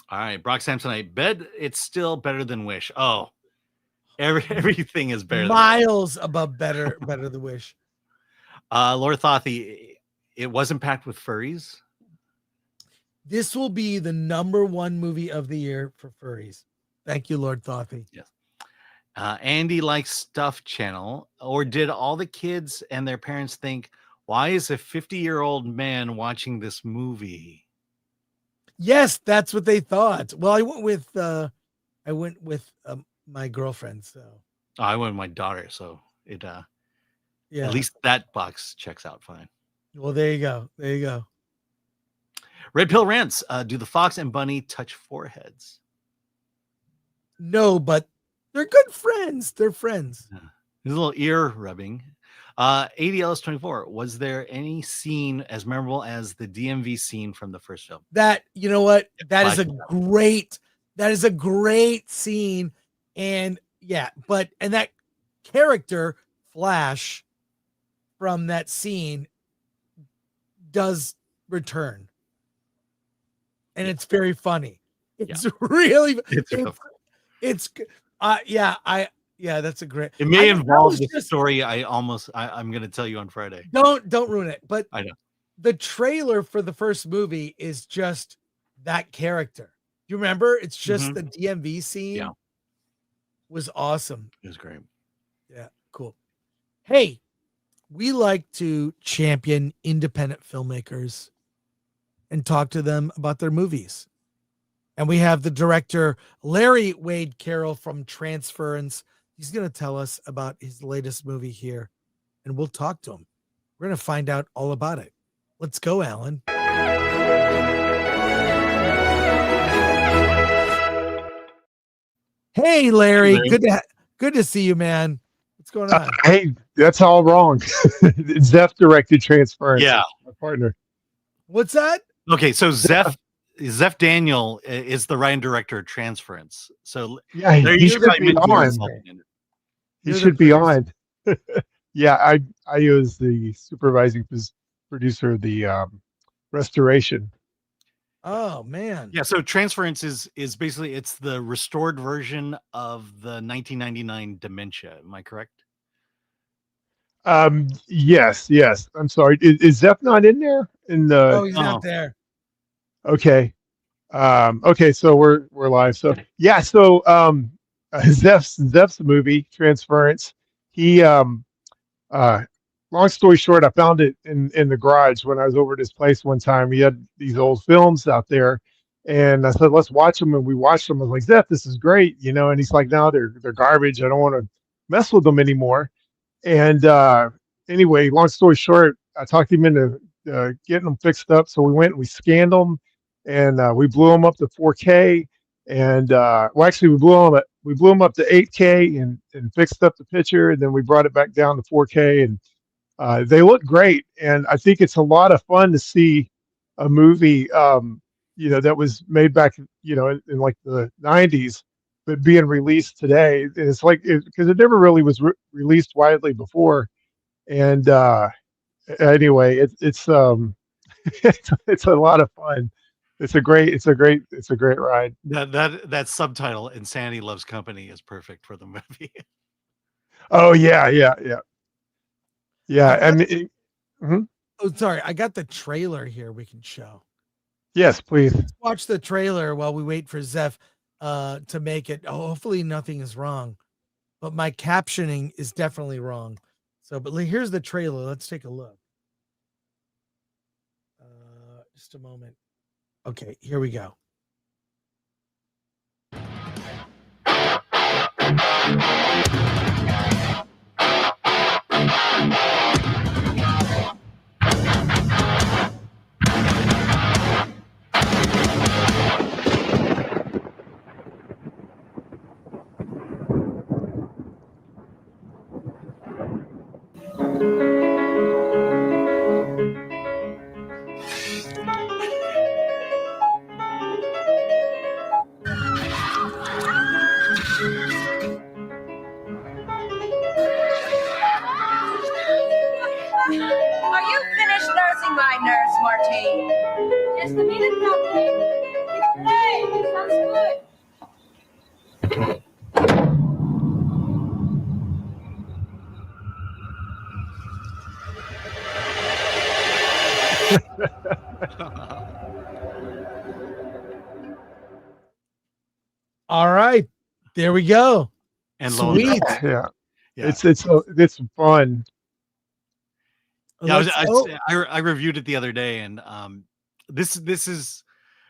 All right, Brock Samsonite, bet it's still better than Wish. Oh, everything is better. Miles above better than Wish. Lord Thothy, it wasn't packed with furries. This will be the #1 movie of the year for furries. Thank you, Lord Thothy. Andy likes Stuff Channel, or did all the kids and their parents think, why is a 50-year-old man watching this movie? Yes, that's what they thought. Well, I went with my girlfriend, so Oh, I went with my daughter, so it yeah. at least that box checks out fine. Well, there you go. There you go. Red Pill Rants, do the fox and bunny touch foreheads? No, but they're good friends. They're friends. There's a little ear rubbing. ADLS24, was there any scene as memorable as the DMV scene from the first film? That, you know what? That is Flashback. a great scene. And yeah, and that character Flash from that scene does return. And it's very funny. It's really yeah, that's a great. It may involve was the just- story I'm going to tell you on Friday. Don't ruin it. But I know. The trailer for the first movie is just that character. You remember? It's just the DMV scene. Yeah. Was awesome. It was great. Yeah, cool. Hey, we like to champion independent filmmakers and talk to them about their movies. And we have the director, Larry Wade Carrell from Transference. He's going to tell us about his latest movie here, and we'll talk to him. We're going to find out all about it. Let's go, Alan. Hey, Larry. Good to see you, man. What's going on? Hey, that's all wrong. Zeph directed Transference. Yeah. My partner. What's that? Okay, so Zeph Daniel is the writer and director of Transference. So Yeah, he should be on. He should be on. Yeah, I was the supervising producer of the restoration. Oh man. Yeah, so Transference is basically it's the restored version of the 1999 Dementia. Am I correct? Yes. I'm sorry. Is Zeph not in there? He's not there. Okay. Okay, so we're live. So yeah, so Zeph's movie, Transference, he long story short, I found it in the garage when I was over at his place one time. He had these old films out there, and I said, let's watch them. And we watched them. I was like, Zeph, this is great, And he's like, no, they're garbage. I don't want to mess with them anymore. And anyway, long story short, I talked him into getting them fixed up. So we went and we scanned them, and we blew them up to 4K. And well, actually, we blew them up to 8K and fixed up the picture, and then we brought it back down to 4K, and they look great. And I think it's a lot of fun to see a movie, that was made back, in like the 90s, but being released today. And it's like because it never really was released widely before. And anyway, it's it's a lot of fun. It's a great ride. That subtitle, Insanity Loves Company, is perfect for the movie. Oh yeah. I mean, Oh, sorry. I got the trailer here we can show. yes, please. Let's watch the trailer while we wait for Zeph to make it. Oh, hopefully nothing is wrong, but my captioning is definitely wrong. So, but here's the trailer. Let's take a look. Just a moment. Okay, here we go. Are you finished nursing my nurse, Martine? Just a minute, Doctor. Hey, sounds good. All right, there we go. And lo and Sweet. Yeah. Yeah. It's fun. Yeah, Let's- I reviewed it the other day, and this is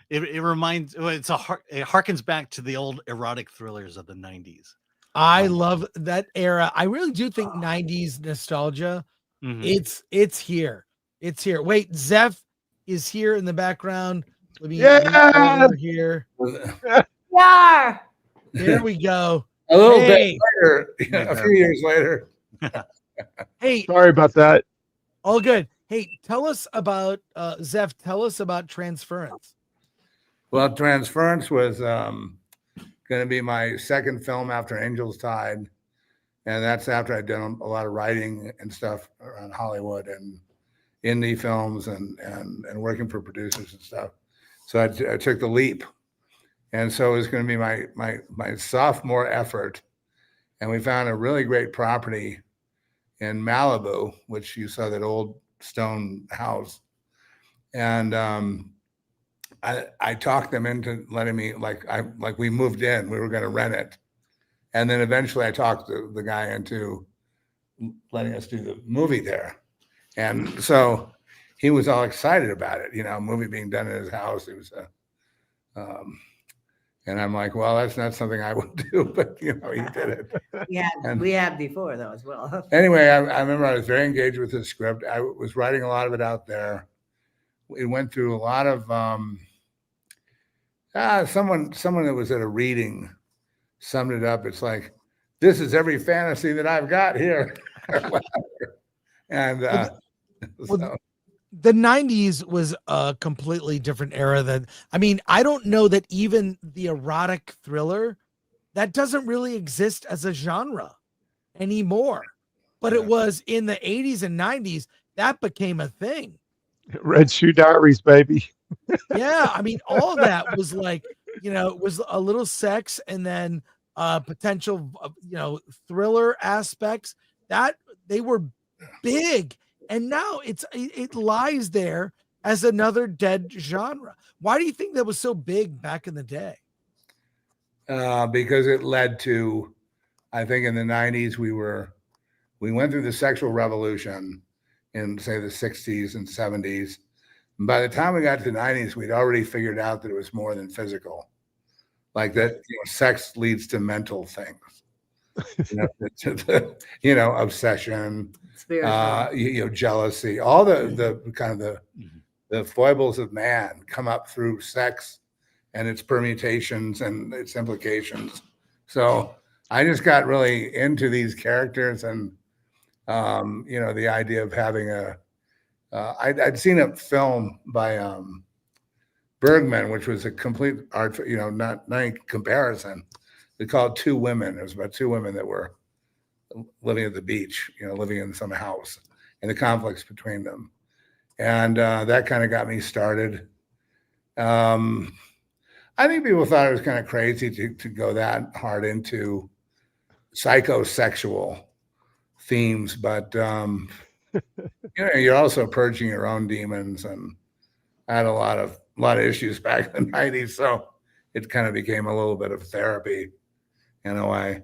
it reminds it harkens back to the old erotic thrillers of the 90s. I love that era. I really do think 90s nostalgia. Mhm. It's here. It's here. Wait, Zeph is here in the background. Let me Yeah. over here. Yeah. There we go. A little Hey. bit later, a few years later. Hey, Sorry about that. all good. Hey, tell us about Zeph. Tell us about Transference. Well, Transference was going to be my second film after Angels Tide. And that's after I'd done a lot of writing and stuff around Hollywood and indie films and working for producers and stuff. So I took the leap. And so it was going to be my sophomore effort. And we found a really great property in Malibu, which you saw that old stone house. And I talked them into letting me, like we moved in, we were going to rent it. And then eventually I talked the guy into letting us do the movie there. And so he was all excited about it, a movie being done in his house. It was and I'm like, well, that's not something I would do, but he did it. We had before though as well. Anyway, I remember I was very engaged with the script. I was writing a lot of it out there. It went through a lot of someone that was at a reading summed it up. It's like, this is every fantasy that I've got here. And so, the 90s was a completely different era than, I don't know that even the erotic thriller that doesn't really exist as a genre anymore, but it was in the 80s and 90s that became a thing. Red Shoe Diaries, baby. Yeah, all of that was like, it was a little sex and then potential thriller aspects that they were big. And now it lies there as another dead genre. Why do you think that was so big back in the day? Because it led to, I think in the 90s, we went through the sexual revolution in, say, the 60s and 70s. And by the time we got to the 90s, we'd already figured out that it was more than physical. Like that, sex leads to mental things. Obsession, jealousy, all the kind of the foibles of man come up through sex and its permutations and its implications. So I just got really into these characters and, the idea of having I'd seen a film by Bergman, which was a complete art, not any comparison. They called Two Women. It was about two women that were living at the beach, living in some house and the conflicts between them. And that kind of got me started. I think people thought it was kind of crazy to go that hard into psychosexual themes, but you're also purging your own demons, and I had a lot of issues back in the 90s, so it kind of became a little bit of therapy in a way.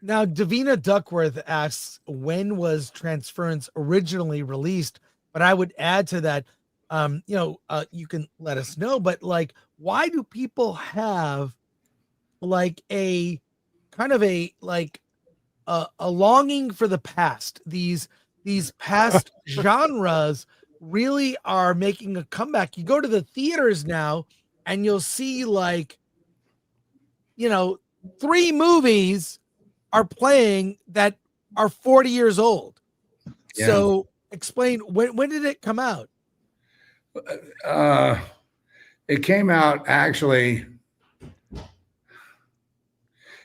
Now, Davina Duckworth asks, when was Transference originally released? But I would add to that, you can let us know, but like, why do people have like a kind of a longing for the past? These past genres really are making a comeback. You go to the theaters now and you'll see like, 3 movies are playing that are 40 years old. Yeah. So explain, when did it come out? It came out actually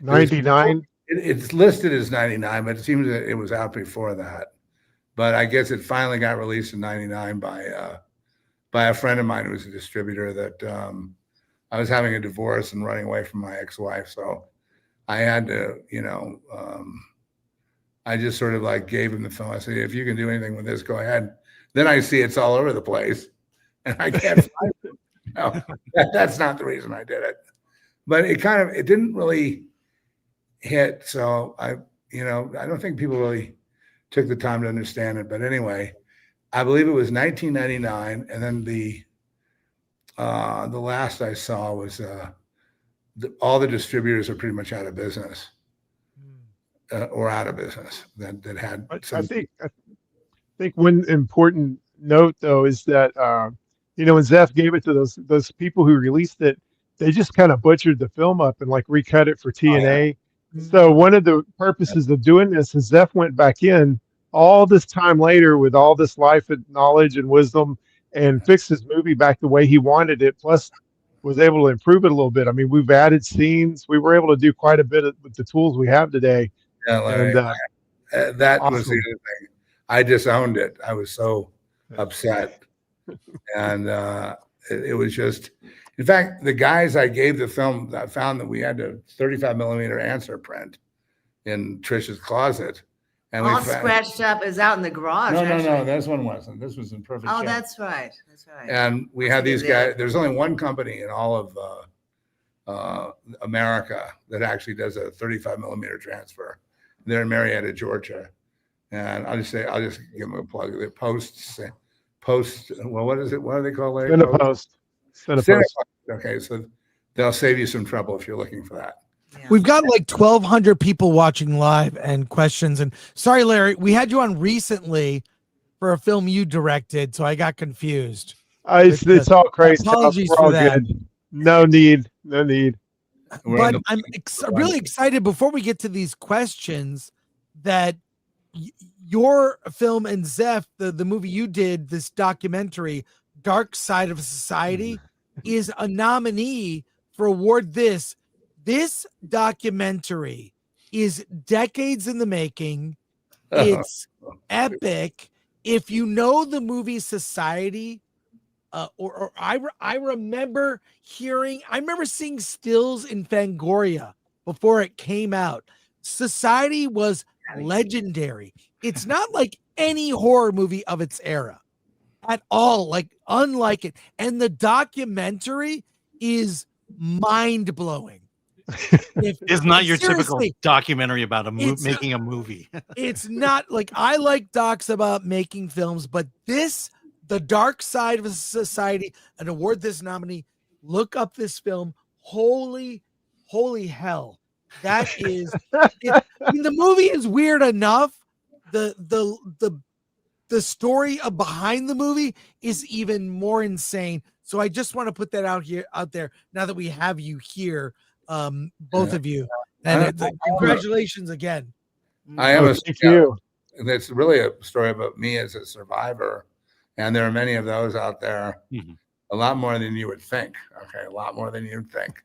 99. It's listed as 99, but it seems that it was out before that. But I guess it finally got released in 99 by a friend of mine who was a distributor that I was having a divorce and running away from my ex-wife. So I had to, I just sort of like gave him the film. I said, if you can do anything with this, go ahead. Then I see it's all over the place and I can't find it. No, that's not the reason I did it. But it didn't really hit. So I don't think people really took the time to understand it. But anyway, I believe it was 1999. And then the last I saw was all the distributors are pretty much out of business. Or out of business that had. I think one important note though is that when Zeph gave it to those people who released it, they just kind of butchered the film up and like recut it for TNA. So one of the purposes of doing this is Zeph went back in all this time later with all this life and knowledge and wisdom and fixed his movie back the way he wanted it. Plus was able to improve it a little bit. I mean, we've added scenes. We were able to do quite a bit with the tools we have today. Yeah, Larry, and that awesome. was the other thing. I disowned it. I was so upset. And it was just, in fact, the guys I gave the film, I found that we had a 35 millimeter answer print in Trish's closet. And all scratched up. Is out in the garage. No, this one wasn't. This was in perfect shape. That's right. That's right. And we had these guys. There's only one company in all of America that actually does a 35 millimeter transfer. They're in Marietta, Georgia. And I'll just give them a plug. The post. Well, what is it? What do they call it? Cinepost. Okay, so they'll save you some trouble if you're looking for that. Yeah. We've got like 1,200 people watching live and questions. And sorry, Larry, we had you on recently for a film you directed, so I got confused. It's all crazy. Apologies We're for all that. good. No need. But I'm really excited before we get to these questions that your film and Zeph, the movie you did, this documentary, Dark Side of Society, is a nominee for award. This documentary is decades in the making. It's epic. If you know the movie Society, I remember seeing stills in Fangoria before it came out. Society was legendary. It's not like any horror movie of its era at all, like unlike it. And the documentary is mind-blowing. It's not your typical documentary about making a movie. It's not like, I like docs about making films, but The Dark Side of Society, an award this nominee. Look up this film. Holy hell. That is I mean, the movie is weird enough. The story behind the movie is even more insane. So I just want to put that out there now that we have you here, both of you. And congratulations again. I am thank you. It's really a story about me as a survivor. And there are many of those out there, a lot more than you would think. Okay, a lot more than you'd think.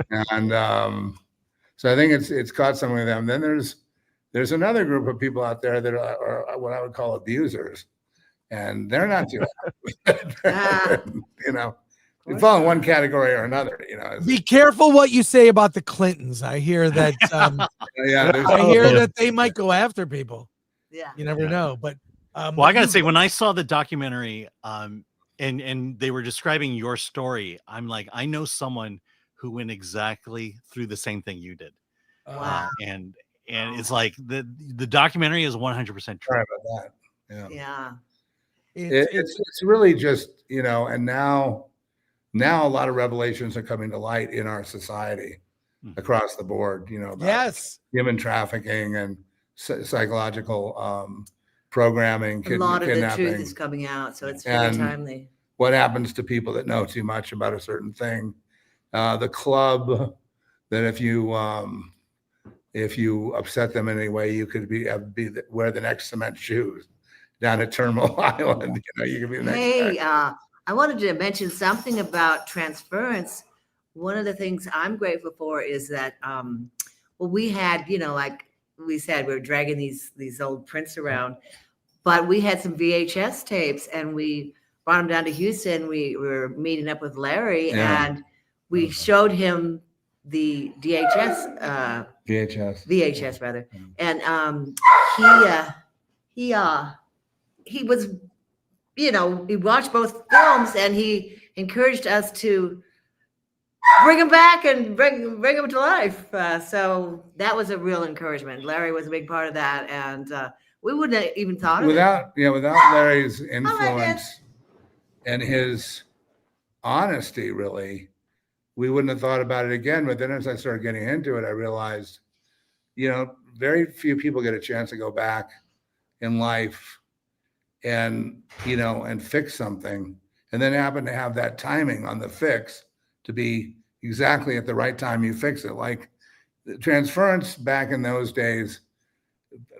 And so I think it's caught some of them. Then there's another group of people out there that are what I would call abusers, and they're not too happy. You fall in one category or another. Be careful what you say about the Clintons. I hear that. I hear that they might go after people. Yeah, you never know, but. Well, I gotta say, when I saw the documentary, and they were describing your story, I'm like, I know someone who went exactly through the same thing you did. Wow. And And it's like the documentary is 100% true. Sorry about that. Yeah. Yeah. It's really just, and now a lot of revelations are coming to light in our society across the board, about Yes. human trafficking and psychological programming, A lot of the truth kidnapping. is coming out, so it's very And timely. what happens to people that know too much about a certain thing. The club that if you upset them in any way, you could wear the next cement shoes down at Terminal Island. You could be the next Hey, guy. I wanted to mention something about Transference. One of the things I'm grateful for is that, we had, like we said, we were dragging these old prints around, but we had some VHS tapes and we brought them down to Houston. We were meeting up with Larry and we showed him the VHS rather. And he was, he watched both films and he encouraged us to bring him back and bring him to life. So that was a real encouragement. Larry was a big part of that. And we wouldn't have even thought of it. Without Larry's influence and his honesty, really, we wouldn't have thought about it again. But then as I started getting into it, I realized, very few people get a chance to go back in life and fix something, and then happen to have that timing on the fix to be exactly at the right time you fix it. Like the Transference back in those days,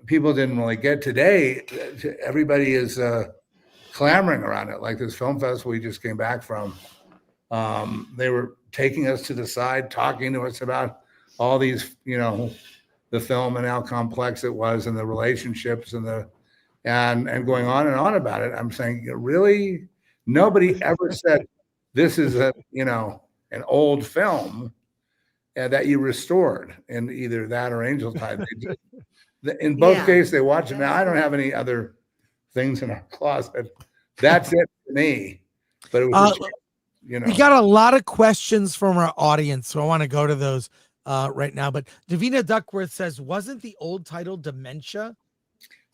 people didn't really get. Today, everybody is clamoring around it. Like this film festival we just came back from, they were taking us to the side, talking to us about all these, the film and how complex it was and the relationships and going on and on about it. I'm saying, really? Nobody ever said this is an old film that you restored in either that or Angel Tide. In both cases, they watch it. Now, I don't have any other things in our closet. That's it for me. But it was, we got a lot of questions from our audience, so I want to go to those right now. But Davina Duckworth says, wasn't the old title Dementia?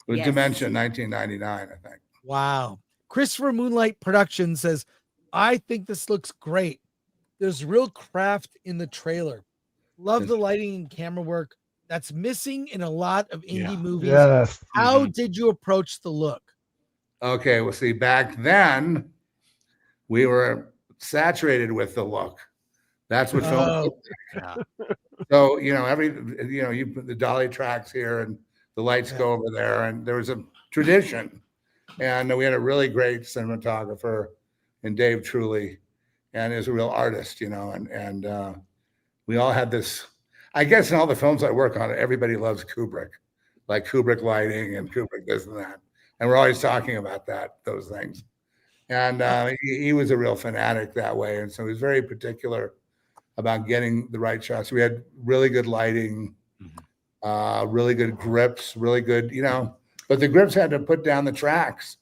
It was Dementia, 1999, I think. Wow. Christopher Moonlight Productions says, I think this looks great. There's real craft in the trailer. Love the lighting and camera work that's missing in a lot of indie movies. Yes. How did you approach the look? Okay, well, see, back then we were saturated with the look. That's what film. So you put the dolly tracks here and the lights go over there, and there was a tradition, and we had a really great cinematographer in Dave Truly, and is a real artist, and we all had this. I guess in all the films I work on, everybody loves Kubrick, like Kubrick lighting and Kubrick this and that, and we're always talking about those things. And he was a real fanatic that way, and so he was very particular about getting the right shots. We had really good lighting, really good grips, really good, but the grips had to put down the tracks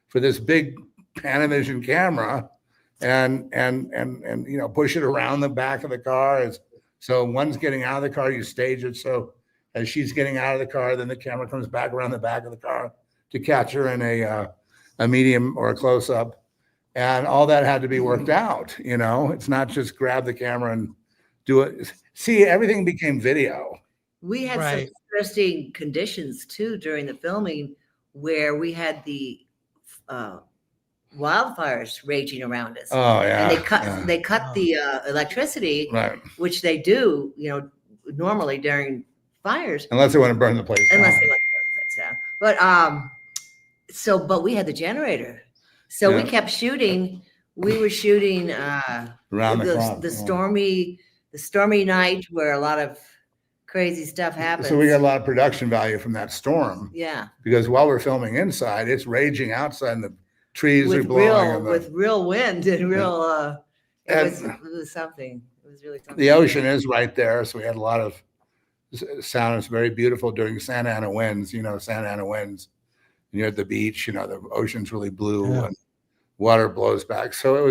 for this big Panavision camera and push it around the back of the car. So one's getting out of the car, you stage it. So as she's getting out of the car, then the camera comes back around the back of the car to catch her in a medium or a close up. And all that had to be worked out. It's not just grab the camera and do it. See, everything became video. We had some interesting conditions too during the filming where we had the wildfires raging around us. Oh yeah. And they cut the electricity, right, which they do, normally during fires. Unless they want to burn the place down. Unless they want to burn the place down. But but we had the generator. So we kept shooting. We were shooting around the stormy night where a lot of crazy stuff happens. So we got a lot of production value from that storm. Yeah. Because while we're filming inside, it's raging outside and the trees are blowing. With real wind and real it was something. It was really something. The ocean is right there. So we had a lot of sound. It's very beautiful during Santa Ana winds, Santa Ana winds. And you're at the beach, the ocean's really blue and water blows back. So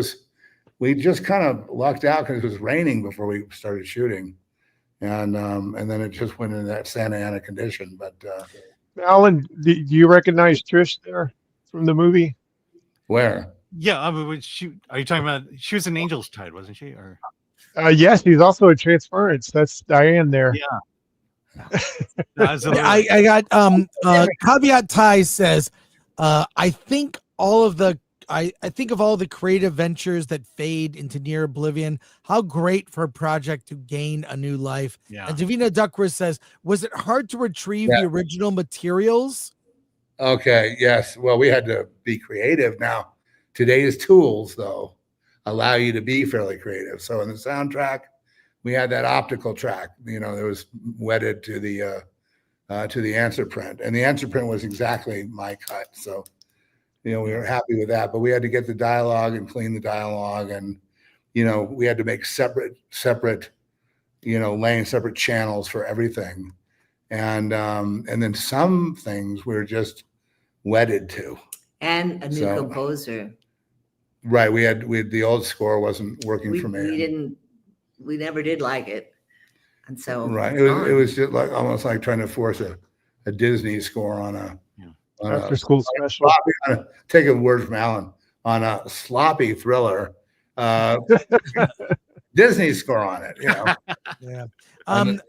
we just kind of lucked out because it was raining before we started shooting. and then it just went into that Santa Ana condition. But Alan, do you recognize Trish there from the movie? where? Yeah, I mean, are you talking about? She was in Angel's Tide, wasn't she? Or Yes, he's also a Transference. That's Diane there. yeah, that was a little- I got caveat Ty says, I think all of the I think of all the creative ventures that fade into near oblivion. How great for a project to gain a new life. yeah. And Davina Duckworth says, was it hard to retrieve Yeah. the original materials? Okay, yes. Well, we had to be creative. Now, today's tools, though, allow you to be fairly creative. So in the soundtrack, we had that optical track, that was wedded to the answer print. And the answer print was exactly my cut. So, we were happy with that. But we had to get the dialogue and clean the dialogue. And, we had to make separate lanes, separate channels for everything. And then some things we were just wedded to. And a new So- composer. Right. We had the old score wasn't working for me. We never did like it. And so Right. it's It gone. was just like almost like trying to force a Disney score on a After school special. take a word from Alan on a sloppy thriller. Disney score on it, Yeah. And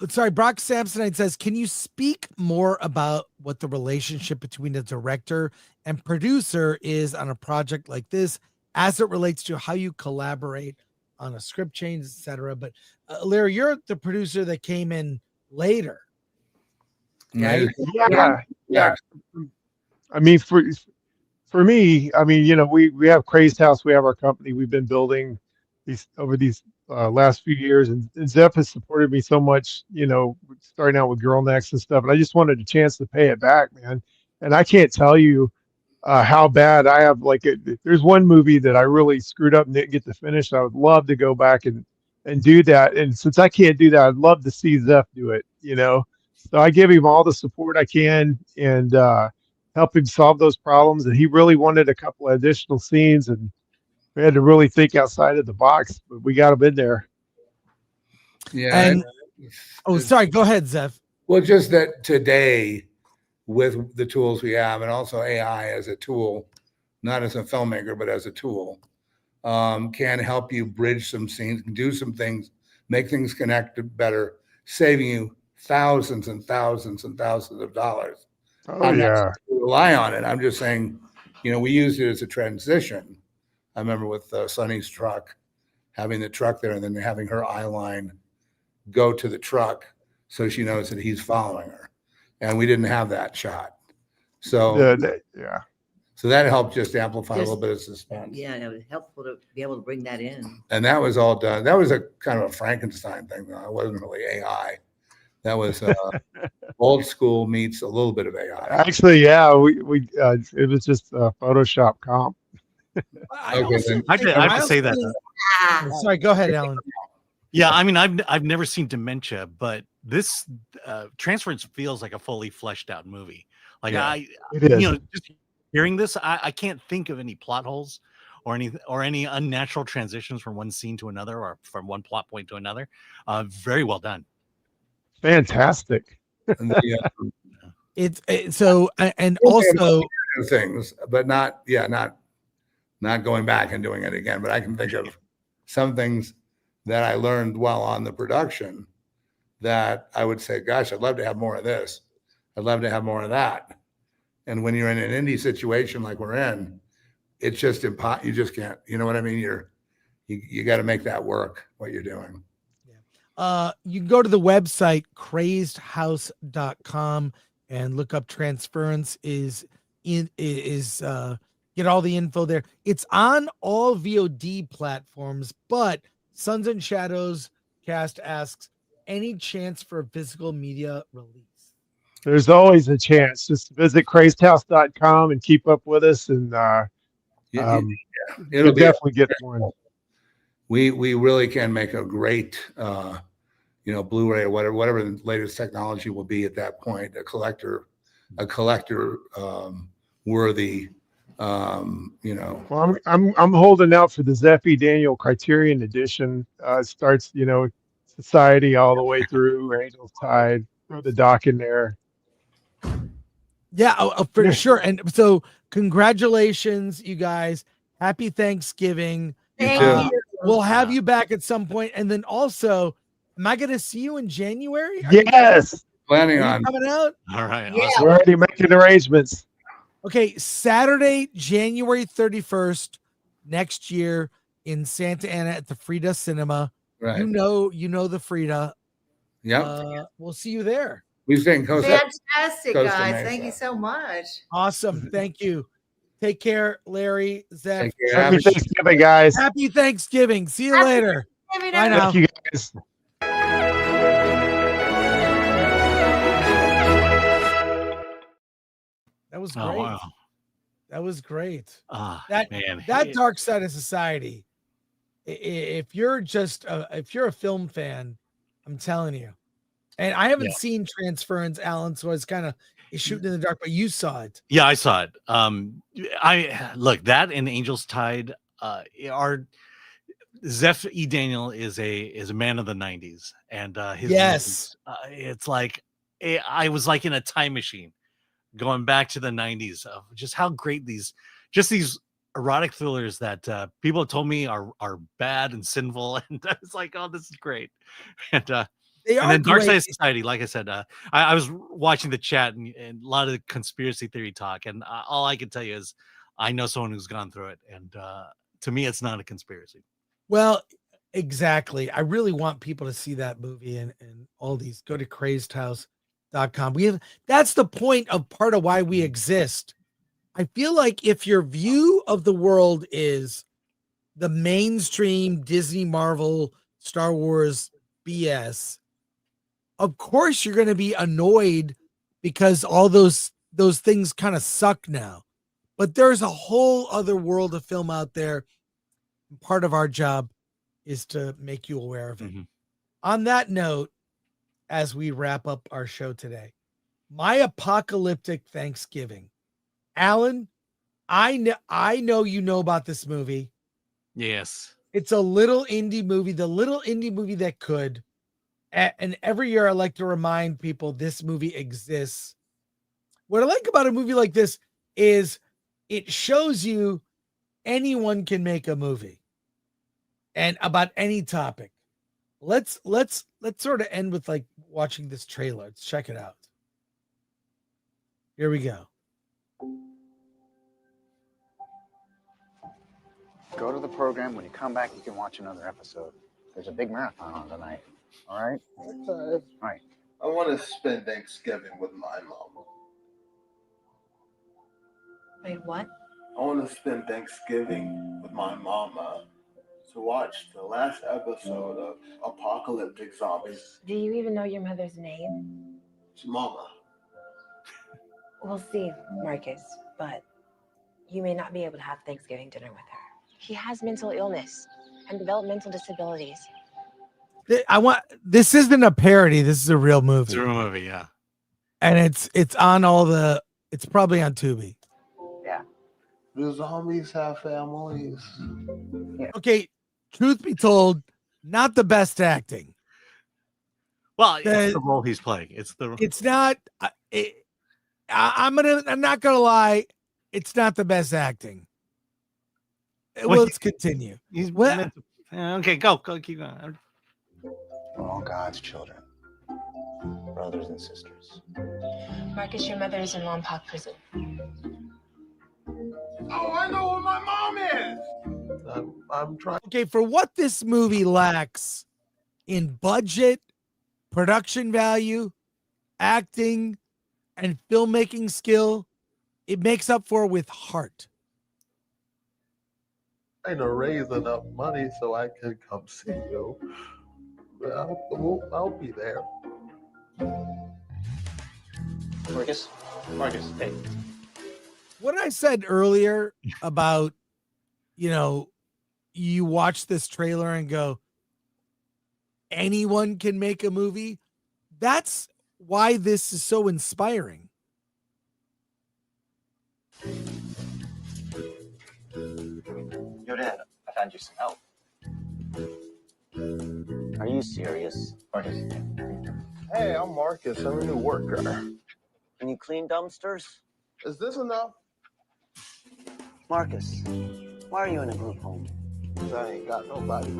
Sorry, Brock Samsonite says, can you speak more about what the relationship between the director and producer is on a project like this as it relates to how you collaborate on a script change, etc.? But Larry, you're the producer that came in later. Right? Yeah. I mean, for me, I mean, we have Crazed House, we have our company, we've been building these over these last few years, and Zeph has supported me so much, starting out with Girl Next and stuff. And I just wanted a chance to pay it back, man. And I can't tell you how bad I have. Like, there's one movie that I really screwed up and didn't get to finish. I would love to go back and do that. And since I can't do that, I'd love to see Zeph do it. So I give him all the support I can and help him solve those problems. And he really wanted a couple of additional scenes, and we had to really think outside of the box, but we got him in there. Yeah. And sorry, go ahead, Zeph. Well, just that today, with the tools we have, and also AI as a tool, not as a filmmaker, but as a tool, can help you bridge some scenes, do some things, make things connect better, saving you thousands and thousands and thousands of dollars. Oh, yeah. We rely on it. I'm just saying, we used it as a transition. I remember with Sonny's truck, having the truck there and then having her eye line go to the truck so she knows that he's following her. And we didn't have that shot. So, Yeah. so that helped just amplify a little bit of suspense. Yeah, it was helpful to be able to bring that in. And that was all done. That was a kind of a Frankenstein thing, though. It wasn't really AI. That was old school meets a little bit of AI. Actually, yeah, we it was just a Photoshop comp. I Okay, also- then. I have to say that. Sorry, go ahead, Alan. Yeah, I mean, I've never seen Dementia, but this Transference feels like a fully fleshed out movie. Like Yeah, It is. just hearing this, I can't think of any plot holes or any unnatural transitions from one scene to another or from one plot point to another. Very well done. Fantastic. And the, It's so and also things, but not going back and doing it again. But I can think of some things that I learned while on the production that I would say, gosh, I'd love to have more of this. I'd love to have more of that. And when you're in an indie situation like we're in, it's just impossible. You just can't, you know what I mean? You got to make that work, what you're doing. you can go to the website crazedhouse.com and look up Transference get all the info there. It's on all VOD platforms, but Sons and Shadows cast asks, any chance for a physical media release? There's always a chance. Just visit crazedhouse.com and keep up with us, and It'll you'll be definitely get one. we really can make a great Blu-ray or whatever the latest technology will be at that point, a collector worthy Well, I'm holding out for the Zeph Daniel Criterion edition. Starts Society all the way through, Angel's Tide, throw the doc in there. Yeah, for sure. And so, congratulations, you guys. Happy Thanksgiving. You Thank too. you. We'll have you back at some point. And then also, am I going to see you in January? Yes, Planning Are you on. coming out? All right. Yeah. Awesome. we're already making arrangements. Okay, Saturday, January 31st, next year in Santa Ana at the Frida Cinema. Right. You know the Frida. Yep. We'll see you there. We stay in Costa. Fantastic, Costa guys. Mesa. Thank you so much. Awesome. Thank you. Take care, Larry, Zeph. Take care. Happy Have a- Thanksgiving, guys. Happy Thanksgiving. See you Happy later. Thanksgiving, Bye now. Thank you, guys. That was Oh, great. wow. That was great. Ah, That man. that dark side of society. If you're a film fan, I'm telling you. And I haven't Yeah. seen Transference, Alan, so it's kind of shooting in the dark, but you saw it. Yeah, I saw it. I look, that and Angel's Tide are Zeph E. Daniel is a man of the 90s, and his Yes. movies, it's like I was like in a time machine going back to the 90s of just how great these erotic thrillers that people told me are bad and sinful, and I was like, oh, this is great. And They and are then Dark Side great. of Society, like I said, I was watching the chat and a lot of the conspiracy theory talk, and all I can tell you is I know someone who's gone through it, and to me, it's not a conspiracy. Well, exactly. I really want people to see that movie and all these. Go to crazedhouse.com. That's the point of part of why we exist. I feel like if your view of the world is the mainstream Disney, Marvel, Star Wars BS, of course you're going to be annoyed because all those things kind of suck now. But there's a whole other world of film out there. Part of our job is to make you aware of it. Mm-hmm. On that note, as we wrap up our show today, my apocalyptic Thanksgiving. Alan, I know you know about this movie. Yes. It's a little indie movie, the little indie movie that could. And every year I like to remind people this movie exists. What I like about a movie like this is it shows you anyone can make a movie and about any topic. Let's sort of end with like watching this trailer. Let's check it out. Here we go. Go to the program. When you come back, you can watch another episode. There's a big marathon on tonight. All right? All right. I want to spend Thanksgiving with my mama. Wait, what? I want to spend Thanksgiving with my mama to watch the last episode of Apocalyptic Zombies. Do you even know your mother's name? It's Mama. We'll see, Marcus, but you may not be able to have Thanksgiving dinner with her. He has mental illness and developmental disabilities. This isn't a parody. This is a real movie. It's a real movie, yeah. And it's on it's probably on Tubi. Yeah. Do zombies have families? Okay, truth be told, not the best acting. Well, it's the role he's playing. It's not. I'm not gonna lie. It's not the best acting. Well, Let's continue. Okay, go keep going. We're all God's children, brothers and sisters. Marcus, your mother is in Lompoc prison. Oh, I know who my mom is. I'm trying. Okay, for what this movie lacks in budget, production value, acting, and filmmaking skill, it makes up for with heart. Trying to raise enough money so I can come see you. I'll be there. Marcus, hey. What I said earlier about, you watch this trailer and go, anyone can make a movie. That's why this is so inspiring. Yo, Dad, I found you some help. Are you serious? Marcus, Hey, I'm Marcus. I'm a new worker. can you clean dumpsters? Is this enough? Marcus, why are you in a group home? 'Cause I ain't got nobody.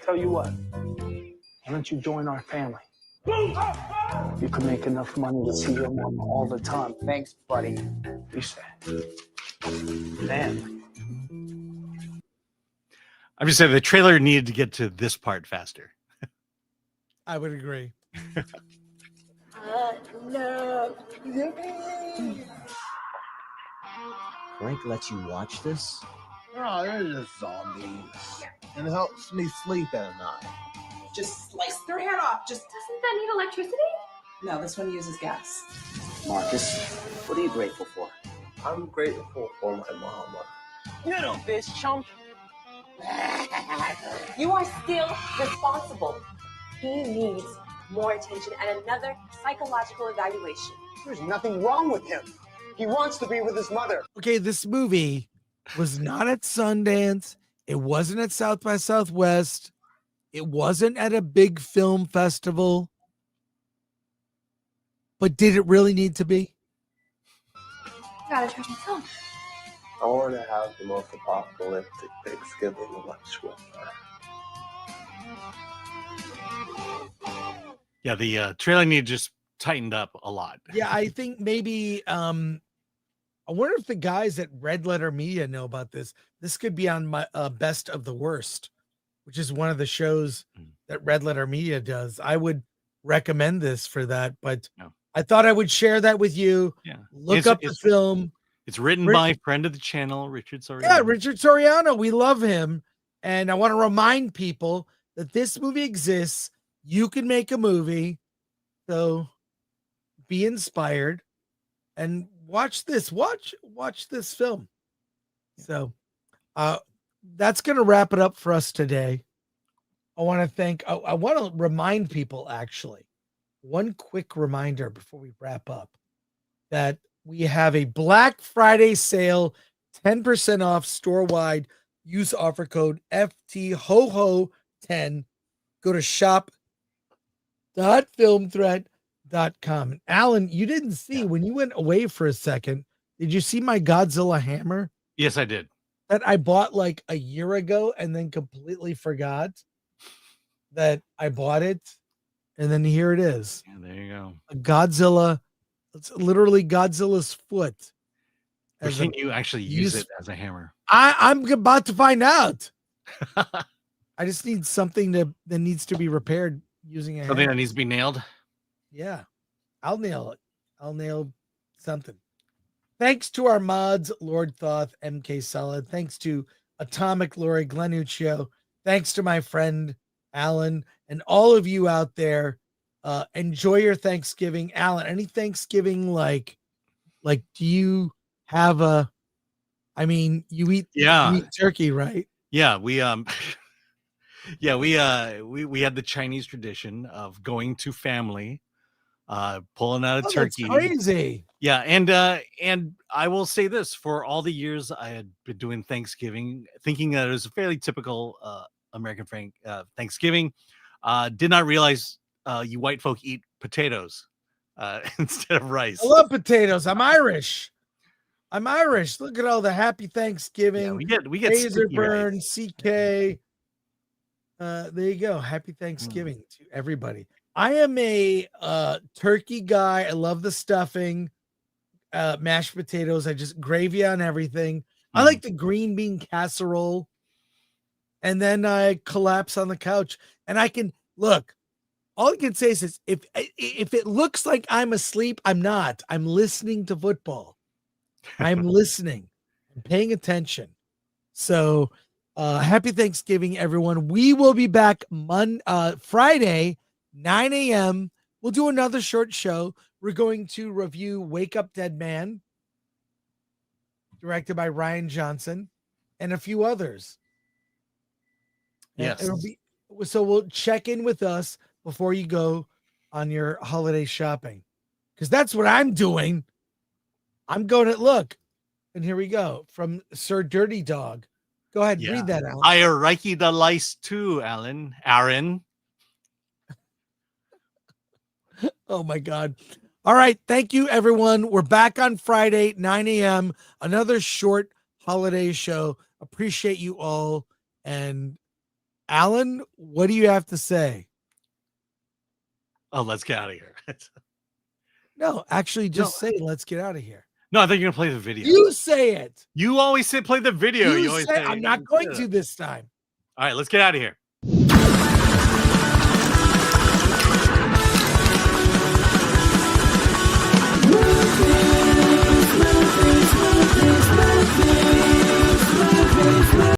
Tell you what, why don't you join our family? You can make enough money to see your mom all the time. Thanks, buddy. You say, man. I'm just saying the trailer needed to get to this part faster. I would agree. Frank lets you watch this? No, they're just zombies. And it helps me sleep at night. Just slice their head off. Just Doesn't that need electricity? no, this one uses gas. Marcus, what are you grateful for? I'm grateful for my mama. You know, bitch, chump. You are still responsible. He needs more attention and another psychological evaluation. There's nothing wrong with him. He wants to be with his mother. Okay, this movie was not at Sundance. It wasn't at South by Southwest. It wasn't at a big film festival. But did it really need to be? Gotta try myself. I want to have the most apocalyptic Thanksgiving lunch with her. Yeah, the trailer need just tightened up a lot. Yeah, I think maybe I wonder if the guys at Red Letter Media know about this. This could be on my Best of the Worst, which is one of the shows that Red Letter Media does. I would recommend this for that, but I thought I would share that with you. Yeah. Look up the film. It's written by friend of the channel, Richard Soriano. Yeah, Richard Soriano. We love him. And I want to remind people that this movie exists. You can make a movie. So be inspired and watch this. Watch this film. So that's going to wrap it up for us today. I want to remind people, actually, one quick reminder before we wrap up, that we have a Black Friday sale, 10% off store-wide. Use offer code FTHOHO10. Go to shop.filmthreat.com. And Alan, you didn't see, when you went away for a second, did you see my Godzilla hammer? Yes, I did. That I bought like a year ago and then completely forgot that I bought it. And then here it is. Yeah, there you go. A Godzilla. It's literally Godzilla's foot. But can you actually use it as a hammer? I'm about to find out. I just need something that needs to be repaired using a Something hammer. that needs to be nailed. Yeah, I'll nail it. I'll nail something. Thanks to our mods, Lord Thoth, MK Solid. Thanks to Atomic Lori, Glenuccio. Thanks to my friend Alan and all of you out there. Enjoy your Thanksgiving. Alan, any Thanksgiving like do you have you eat turkey, right? Yeah, we had the Chinese tradition of going to family, pulling out a turkey. That's crazy. Yeah, and I will say this, for all the years I had been doing Thanksgiving, thinking that it was a fairly typical American Thanksgiving, did not realize you white folk eat potatoes instead of rice. I love potatoes. I'm Irish. Look at all the happy Thanksgiving. Yeah, we get Razor sticky burn, rice. CK. There you go. Happy Thanksgiving to everybody. I am a turkey guy. I love the stuffing, mashed potatoes. I just gravy on everything. I like the green bean casserole. And then I collapse on the couch. And I can look. All I can say is if it looks like I'm asleep, I'm not. I'm listening to football. I'm listening. I'm paying attention. So happy Thanksgiving, everyone. We will be back Friday, 9 a.m. We'll do another short show. We're going to review Wake Up Dead Man, directed by Ryan Johnson, and a few others. Yes. So we'll check in with us before you go on your holiday shopping, because that's what I'm doing. I'm going to look, and here we go from Sir Dirty Dog. Go ahead, Yeah. read that, Alan. I reiki the lice too, Aaron. Oh my God. All right. Thank you, everyone. We're back on Friday, 9 a.m. Another short holiday show. Appreciate you all. And Alan, what do you have to say? Oh, let's get out of here. No, actually, just say, let's get out of here. No, I think you're gonna play the video. You say it. You always say play the video. You always say, I'm not going to this time. All right, let's get out of here.